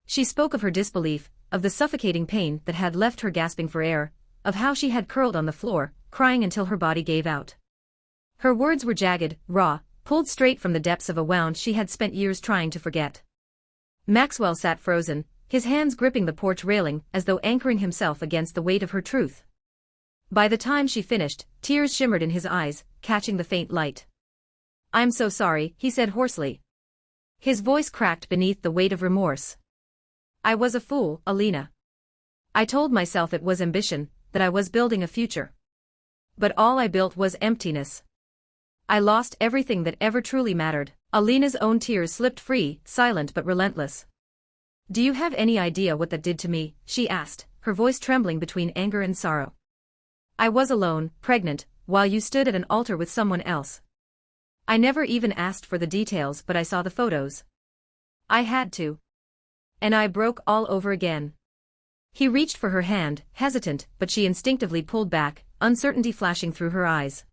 She spoke of her disbelief, of the suffocating pain that had left her gasping for air, of how she had curled on the floor, crying until her body gave out. Her words were jagged, raw, pulled straight from the depths of a wound she had spent years trying to forget. Maxwell sat frozen, his hands gripping the porch railing as though anchoring himself against the weight of her truth. By the time she finished, tears shimmered in his eyes, catching the faint light. "I'm so sorry," he said hoarsely. His voice cracked beneath the weight of remorse. "I was a fool, Alina. I told myself it was ambition, that I was building a future. But all I built was emptiness. I lost everything that ever truly mattered." Alina's own tears slipped free, silent but relentless. "Do you have any idea what that did to me?" she asked, her voice trembling between anger and sorrow. "I was alone, pregnant, while you stood at an altar with someone else. I never even asked for the details, but I saw the photos. I had to. And I broke all over again." He reached for her hand, hesitant, but she instinctively pulled back, uncertainty flashing through her eyes.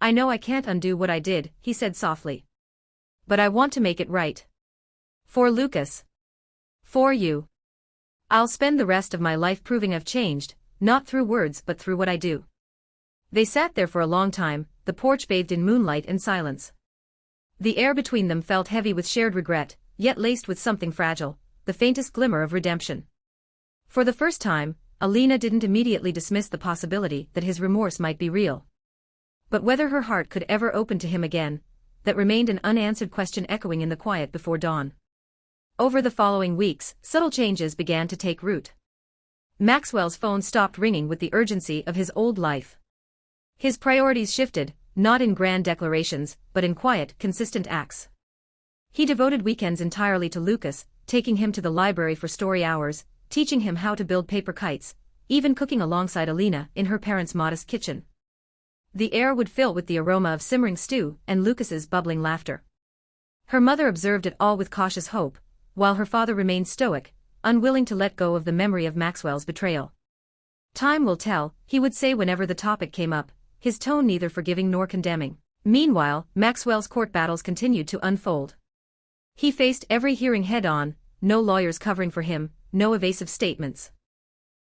"I know I can't undo what I did," he said softly. "But I want to make it right. For Lucas. For you. I'll spend the rest of my life proving I've changed, not through words but through what I do." They sat there for a long time, the porch bathed in moonlight and silence. The air between them felt heavy with shared regret, yet laced with something fragile, the faintest glimmer of redemption. For the first time, Alina didn't immediately dismiss the possibility that his remorse might be real. But whether her heart could ever open to him again, that remained an unanswered question echoing in the quiet before dawn. Over the following weeks, subtle changes began to take root. Maxwell's phone stopped ringing with the urgency of his old life. His priorities shifted, not in grand declarations, but in quiet, consistent acts. He devoted weekends entirely to Lucas, taking him to the library for story hours, teaching him how to build paper kites, even cooking alongside Alina in her parents' modest kitchen. The air would fill with the aroma of simmering stew and Lucas's bubbling laughter. Her mother observed it all with cautious hope, while her father remained stoic, unwilling to let go of the memory of Maxwell's betrayal. "Time will tell," he would say whenever the topic came up, his tone neither forgiving nor condemning. Meanwhile, Maxwell's court battles continued to unfold. He faced every hearing head-on, no lawyers covering for him, no evasive statements.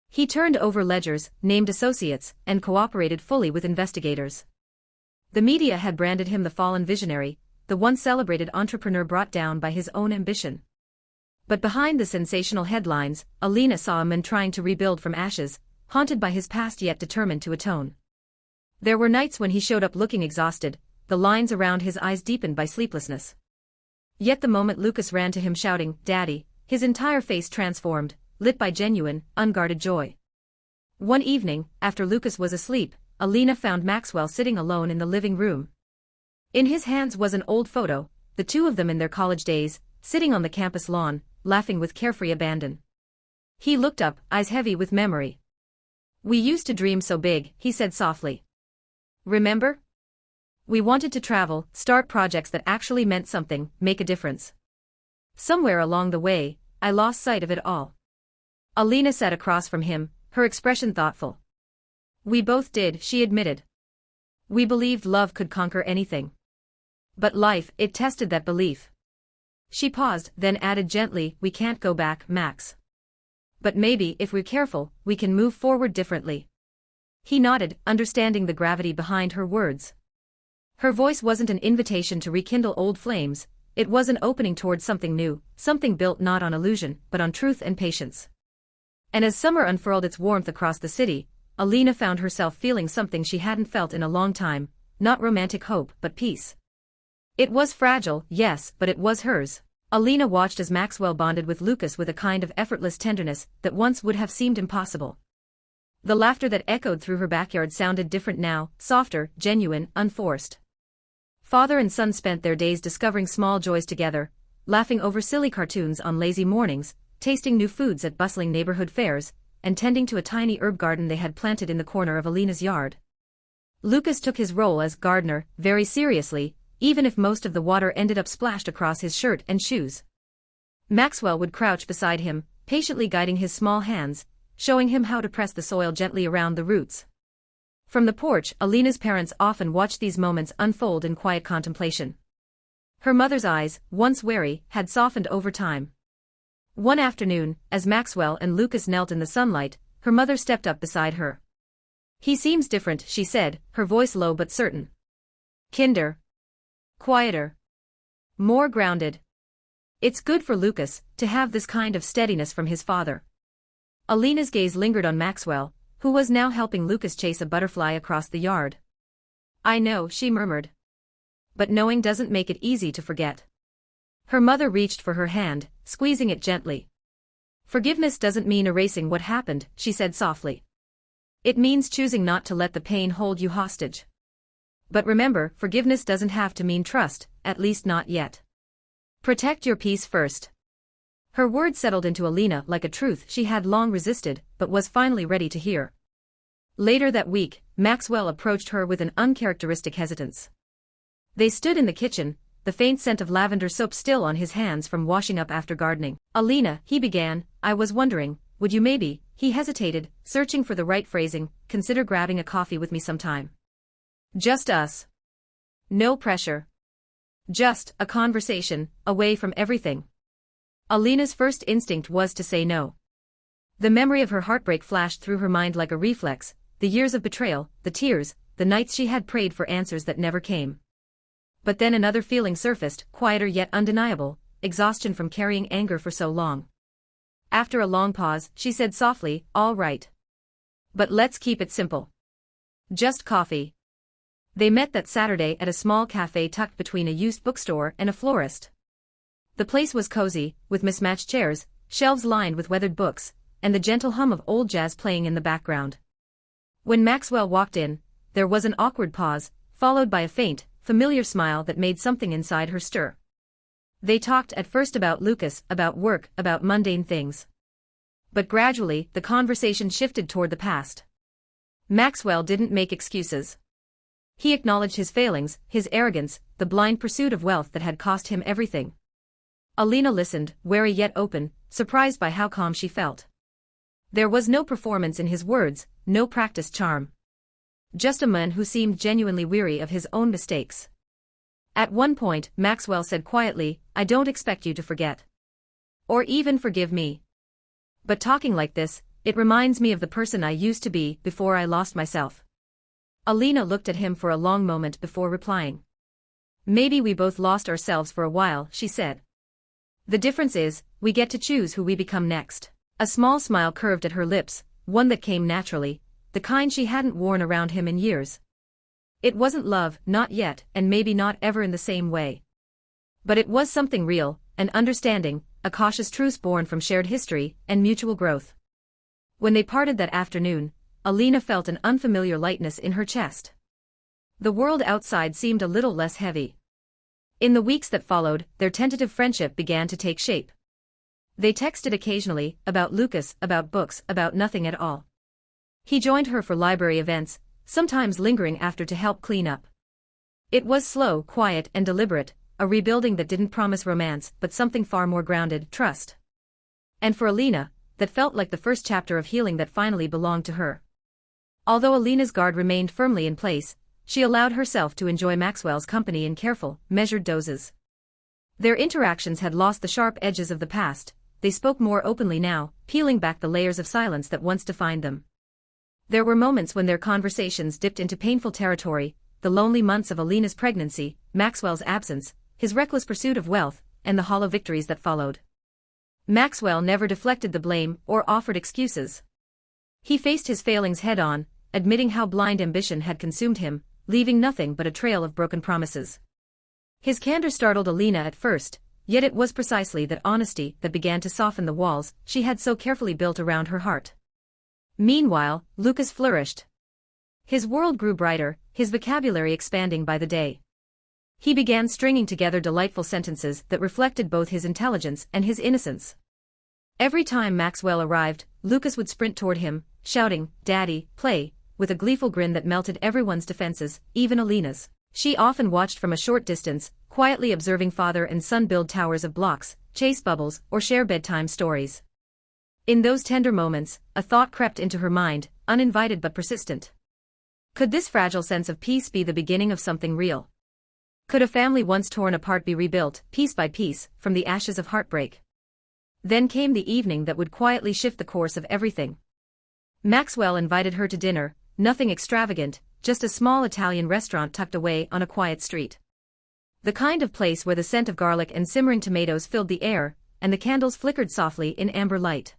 He turned over ledgers, named associates, and cooperated fully with investigators. The media had branded him the fallen visionary, the once celebrated entrepreneur brought down by his own ambition. But behind the sensational headlines, Alina saw a man trying to rebuild from ashes, haunted by his past yet determined to atone. There were nights when he showed up looking exhausted, the lines around his eyes deepened by sleeplessness. Yet the moment Lucas ran to him shouting, "Daddy," his entire face transformed, lit by genuine, unguarded joy. One evening, after Lucas was asleep, Alina found Maxwell sitting alone in the living room. In his hands was an old photo, the two of them in their college days, sitting on the campus lawn, laughing with carefree abandon. He looked up, eyes heavy with memory. "We used to dream so big," he said softly. "Remember? We wanted to travel, start projects that actually meant something, make a difference. Somewhere along the way, I lost sight of it all." Alina sat across from him, her expression thoughtful. "We both did," she admitted. "We believed love could conquer anything. But life, it tested that belief." She paused, then added gently, "We can't go back, Max. But maybe, if we're careful, we can move forward differently." He nodded, understanding the gravity behind her words. Her voice wasn't an invitation to rekindle old flames, it was an opening towards something new, something built not on illusion, but on truth and patience. And as summer unfurled its warmth across the city, Alina found herself feeling something she hadn't felt in a long time, not romantic hope, but peace. It was fragile, yes, but it was hers. Alina watched as Maxwell bonded with Lucas with a kind of effortless tenderness that once would have seemed impossible. The laughter that echoed through her backyard sounded different now, softer, genuine, unforced. Father and son spent their days discovering small joys together, laughing over silly cartoons on lazy mornings, tasting new foods at bustling neighborhood fairs, and tending to a tiny herb garden they had planted in the corner of Alina's yard. Lucas took his role as gardener very seriously, even if most of the water ended up splashed across his shirt and shoes. Maxwell would crouch beside him, patiently guiding his small hands, showing him how to press the soil gently around the roots. From the porch, Alina's parents often watched these moments unfold in quiet contemplation. Her mother's eyes, once wary, had softened over time. One afternoon, as Maxwell and Lucas knelt in the sunlight, her mother stepped up beside her. "He seems different," she said, her voice low but certain. "Kinder. Quieter. More grounded. It's good for Lucas to have this kind of steadiness from his father." Alina's gaze lingered on Maxwell, who was now helping Lucas chase a butterfly across the yard. "I know," she murmured. "But knowing doesn't make it easy to forget." Her mother reached for her hand, squeezing it gently. "Forgiveness doesn't mean erasing what happened," she said softly. "It means choosing not to let the pain hold you hostage. But remember, forgiveness doesn't have to mean trust, at least not yet. Protect your peace first." Her words settled into Alina like a truth she had long resisted, but was finally ready to hear. Later that week, Maxwell approached her with an uncharacteristic hesitance. They stood in the kitchen, the faint scent of lavender soap still on his hands from washing up after gardening. "Alina," he began, "I was wondering, would you maybe," he hesitated, searching for the right phrasing, "consider grabbing a coffee with me sometime? Just us. No pressure. Just a conversation, away from everything." Alina's first instinct was to say no. The memory of her heartbreak flashed through her mind like a reflex, the years of betrayal, the tears, the nights she had prayed for answers that never came. But then another feeling surfaced, quieter yet undeniable, exhaustion from carrying anger for so long. After a long pause, she said softly, "All right. But let's keep it simple. Just coffee." They met that Saturday at a small cafe tucked between a used bookstore and a florist. The place was cozy, with mismatched chairs, shelves lined with weathered books, and the gentle hum of old jazz playing in the background. When Maxwell walked in, there was an awkward pause, followed by a faint, familiar smile that made something inside her stir. They talked at first about Lucas, about work, about mundane things. But gradually, the conversation shifted toward the past. Maxwell didn't make excuses. He acknowledged his failings, his arrogance, the blind pursuit of wealth that had cost him everything. Alina listened, wary yet open, surprised by how calm she felt. There was no performance in his words, no practiced charm. Just a man who seemed genuinely weary of his own mistakes. At one point, Maxwell said quietly, "I don't expect you to forget. Or even forgive me. But talking like this, it reminds me of the person I used to be before I lost myself." Alina looked at him for a long moment before replying. "Maybe we both lost ourselves for a while," she said. "The difference is, we get to choose who we become next." A small smile curved at her lips, one that came naturally, the kind she hadn't worn around him in years. It wasn't love, not yet, and maybe not ever in the same way. But it was something real, an understanding, a cautious truce born from shared history and mutual growth. When they parted that afternoon, Alina felt an unfamiliar lightness in her chest. The world outside seemed a little less heavy. In the weeks that followed, their tentative friendship began to take shape. They texted occasionally, about Lucas, about books, about nothing at all. He joined her for library events, sometimes lingering after to help clean up. It was slow, quiet, and deliberate, a rebuilding that didn't promise romance but something far more grounded, trust. And for Alina, that felt like the first chapter of healing that finally belonged to her. Although Alina's guard remained firmly in place, she allowed herself to enjoy Maxwell's company in careful, measured doses. Their interactions had lost the sharp edges of the past, they spoke more openly now, peeling back the layers of silence that once defined them. There were moments when their conversations dipped into painful territory, the lonely months of Alina's pregnancy, Maxwell's absence, his reckless pursuit of wealth, and the hollow victories that followed. Maxwell never deflected the blame or offered excuses. He faced his failings head-on, admitting how blind ambition had consumed him, leaving nothing but a trail of broken promises. His candor startled Alina at first, yet it was precisely that honesty that began to soften the walls she had so carefully built around her heart. Meanwhile, Lucas flourished. His world grew brighter, his vocabulary expanding by the day. He began stringing together delightful sentences that reflected both his intelligence and his innocence. Every time Maxwell arrived, Lucas would sprint toward him, shouting, "Daddy, play," with a gleeful grin that melted everyone's defenses, even Alina's. She often watched from a short distance, quietly observing father and son build towers of blocks, chase bubbles, or share bedtime stories. In those tender moments, a thought crept into her mind, uninvited but persistent. Could this fragile sense of peace be the beginning of something real? Could a family once torn apart be rebuilt, piece by piece, from the ashes of heartbreak? Then came the evening that would quietly shift the course of everything. Maxwell invited her to dinner, nothing extravagant, just a small Italian restaurant tucked away on a quiet street. The kind of place where the scent of garlic and simmering tomatoes filled the air, and the candles flickered softly in amber light.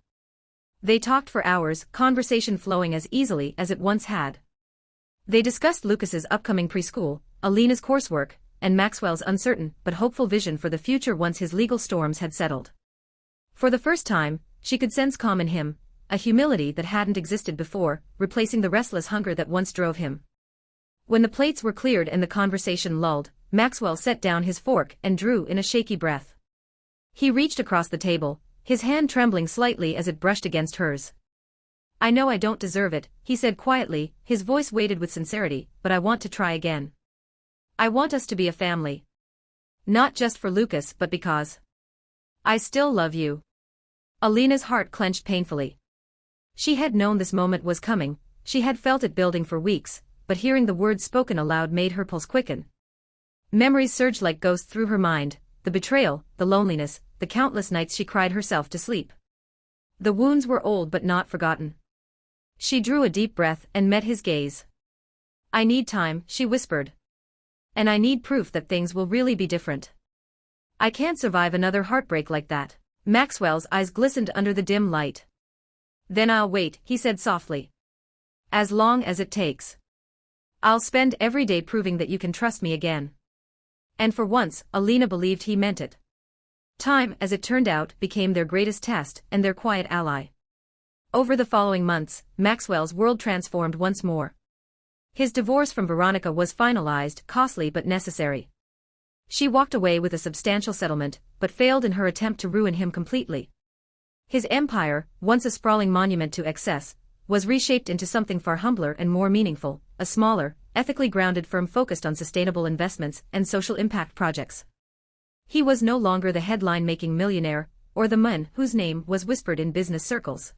They talked for hours, conversation flowing as easily as it once had. They discussed Lucas's upcoming preschool, Alina's coursework, and Maxwell's uncertain but hopeful vision for the future once his legal storms had settled. For the first time, she could sense calm in him, a humility that hadn't existed before, replacing the restless hunger that once drove him. When the plates were cleared and the conversation lulled, Maxwell set down his fork and drew in a shaky breath. He reached across the table, his hand trembling slightly as it brushed against hers. "I know I don't deserve it," he said quietly, his voice weighted with sincerity, "but I want to try again. I want us to be a family. Not just for Lucas but because I still love you." Alina's heart clenched painfully. She had known this moment was coming, she had felt it building for weeks, but hearing the words spoken aloud made her pulse quicken. Memories surged like ghosts through her mind, the betrayal, the loneliness, the countless nights she cried herself to sleep. The wounds were old but not forgotten. She drew a deep breath and met his gaze. "I need time," she whispered. "And I need proof that things will really be different. I can't survive another heartbreak like that." Maxwell's eyes glistened under the dim light. "Then I'll wait," he said softly. "As long as it takes. I'll spend every day proving that you can trust me again." And for once, Alina believed he meant it. Time, as it turned out, became their greatest test and their quiet ally. Over the following months, Maxwell's world transformed once more. His divorce from Veronica was finalized, costly but necessary. She walked away with a substantial settlement, but failed in her attempt to ruin him completely. His empire, once a sprawling monument to excess, was reshaped into something far humbler and more meaningful, a smaller, ethically grounded firm focused on sustainable investments and social impact projects. He was no longer the headline-making millionaire, or the man whose name was whispered in business circles.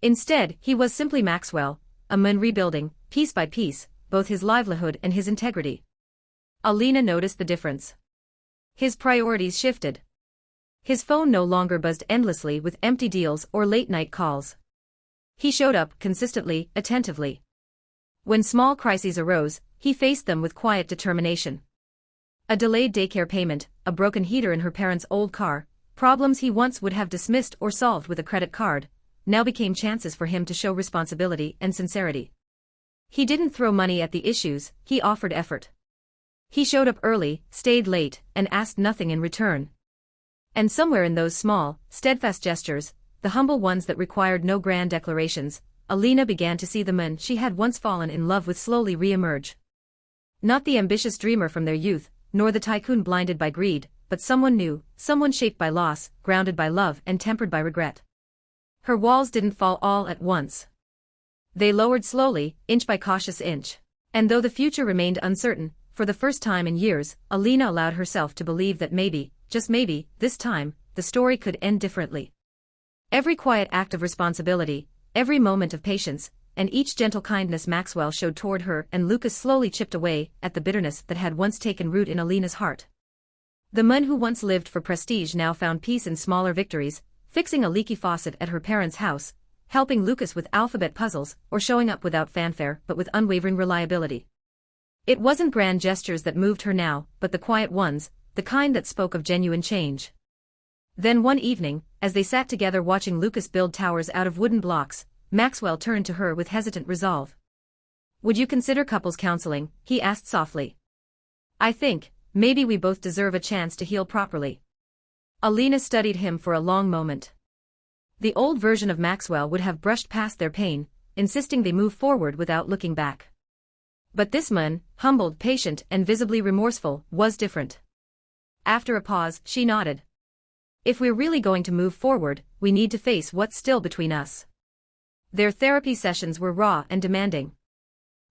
Instead, he was simply Maxwell, a man rebuilding, piece by piece, both his livelihood and his integrity. Alina noticed the difference. His priorities shifted. His phone no longer buzzed endlessly with empty deals or late-night calls. He showed up consistently, attentively. When small crises arose, he faced them with quiet determination. A delayed daycare payment, a broken heater in her parents' old car, problems he once would have dismissed or solved with a credit card, now became chances for him to show responsibility and sincerity. He didn't throw money at the issues, he offered effort. He showed up early, stayed late, and asked nothing in return. And somewhere in those small, steadfast gestures, the humble ones that required no grand declarations, Alina began to see the man she had once fallen in love with slowly re-emerge. Not the ambitious dreamer from their youth, nor the tycoon blinded by greed, but someone new, someone shaped by loss, grounded by love and tempered by regret. Her walls didn't fall all at once. They lowered slowly, inch by cautious inch. And though the future remained uncertain, for the first time in years, Alina allowed herself to believe that maybe, just maybe, this time, the story could end differently. Every quiet act of responsibility, every moment of patience, and each gentle kindness Maxwell showed toward her and Lucas slowly chipped away at the bitterness that had once taken root in Alina's heart. The man who once lived for prestige now found peace in smaller victories, fixing a leaky faucet at her parents' house, helping Lucas with alphabet puzzles, or showing up without fanfare but with unwavering reliability. It wasn't grand gestures that moved her now, but the quiet ones, the kind that spoke of genuine change. Then one evening, as they sat together watching Lucas build towers out of wooden blocks, Maxwell turned to her with hesitant resolve. "Would you consider couples counseling?" he asked softly. "I think, maybe we both deserve a chance to heal properly." Alina studied him for a long moment. The old version of Maxwell would have brushed past their pain, insisting they move forward without looking back. But this man, humbled, patient, and visibly remorseful, was different. After a pause, she nodded. "If we're really going to move forward, we need to face what's still between us." Their therapy sessions were raw and demanding.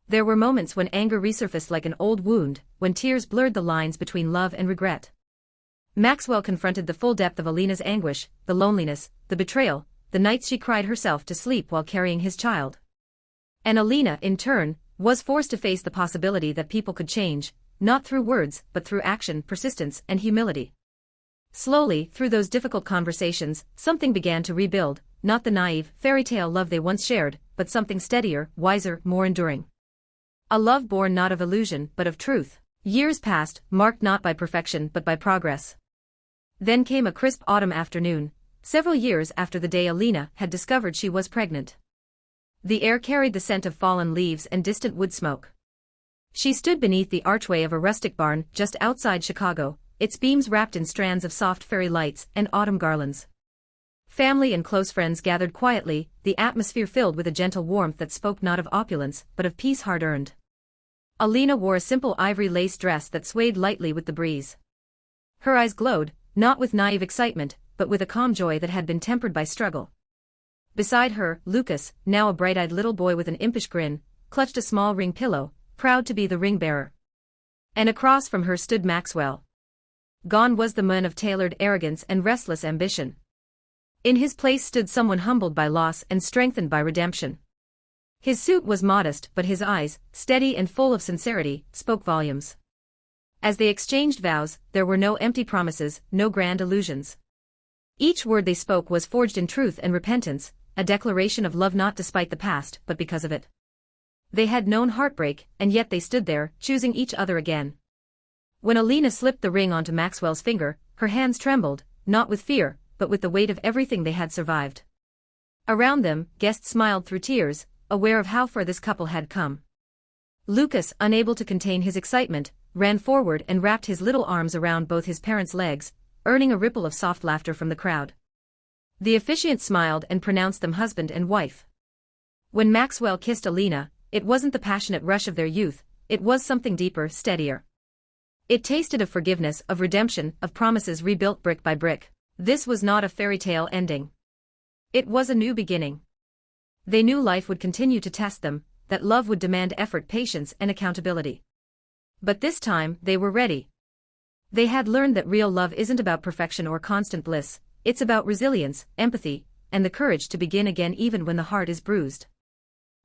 There were moments when anger resurfaced like an old wound, when tears blurred the lines between love and regret. Maxwell confronted the full depth of Alina's anguish, the loneliness, the betrayal, the nights she cried herself to sleep while carrying his child. And Alina, in turn, was forced to face the possibility that people could change, not through words but through action, persistence, and humility. Slowly, through those difficult conversations, something began to rebuild, not the naive, fairy tale love they once shared, but something steadier, wiser, more enduring. A love born not of illusion but of truth. Years passed, marked not by perfection but by progress. Then came a crisp autumn afternoon, several years after the day Alina had discovered she was pregnant. The air carried the scent of fallen leaves and distant wood smoke. She stood beneath the archway of a rustic barn just outside Chicago, its beams wrapped in strands of soft fairy lights and autumn garlands. Family and close friends gathered quietly, the atmosphere filled with a gentle warmth that spoke not of opulence but of peace hard-earned. Alina wore a simple ivory lace dress that swayed lightly with the breeze. Her eyes glowed, not with naive excitement, but with a calm joy that had been tempered by struggle. Beside her, Lucas, now a bright-eyed little boy with an impish grin, clutched a small ring pillow, proud to be the ring-bearer. And across from her stood Maxwell. Gone was the man of tailored arrogance and restless ambition. In his place stood someone humbled by loss and strengthened by redemption. His suit was modest, but his eyes, steady and full of sincerity, spoke volumes. As they exchanged vows, there were no empty promises, no grand illusions. Each word they spoke was forged in truth and repentance, a declaration of love not despite the past, but because of it. They had known heartbreak, and yet they stood there, choosing each other again. When Alina slipped the ring onto Maxwell's finger, her hands trembled, not with fear, but with the weight of everything they had survived. Around them, guests smiled through tears, aware of how far this couple had come. Lucas, unable to contain his excitement, ran forward and wrapped his little arms around both his parents' legs, earning a ripple of soft laughter from the crowd. The officiant smiled and pronounced them husband and wife. When Maxwell kissed Alina, it wasn't the passionate rush of their youth, it was something deeper, steadier. It tasted of forgiveness, of redemption, of promises rebuilt brick by brick. This was not a fairy tale ending. It was a new beginning. They knew life would continue to test them, that love would demand effort, patience, and accountability. But this time, they were ready. They had learned that real love isn't about perfection or constant bliss, it's about resilience, empathy, and the courage to begin again even when the heart is bruised.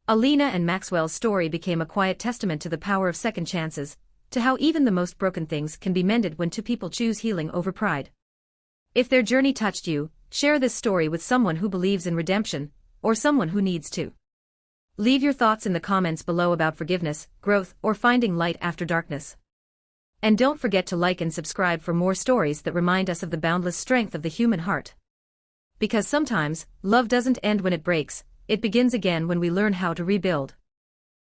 Alina and Maxwell's story became a quiet testament to the power of second chances, to how even the most broken things can be mended when two people choose healing over pride. If their journey touched you, share this story with someone who believes in redemption, or someone who needs to. Leave your thoughts in the comments below about forgiveness, growth, or finding light after darkness. And don't forget to like and subscribe for more stories that remind us of the boundless strength of the human heart. Because sometimes, love doesn't end when it breaks, it begins again when we learn how to rebuild.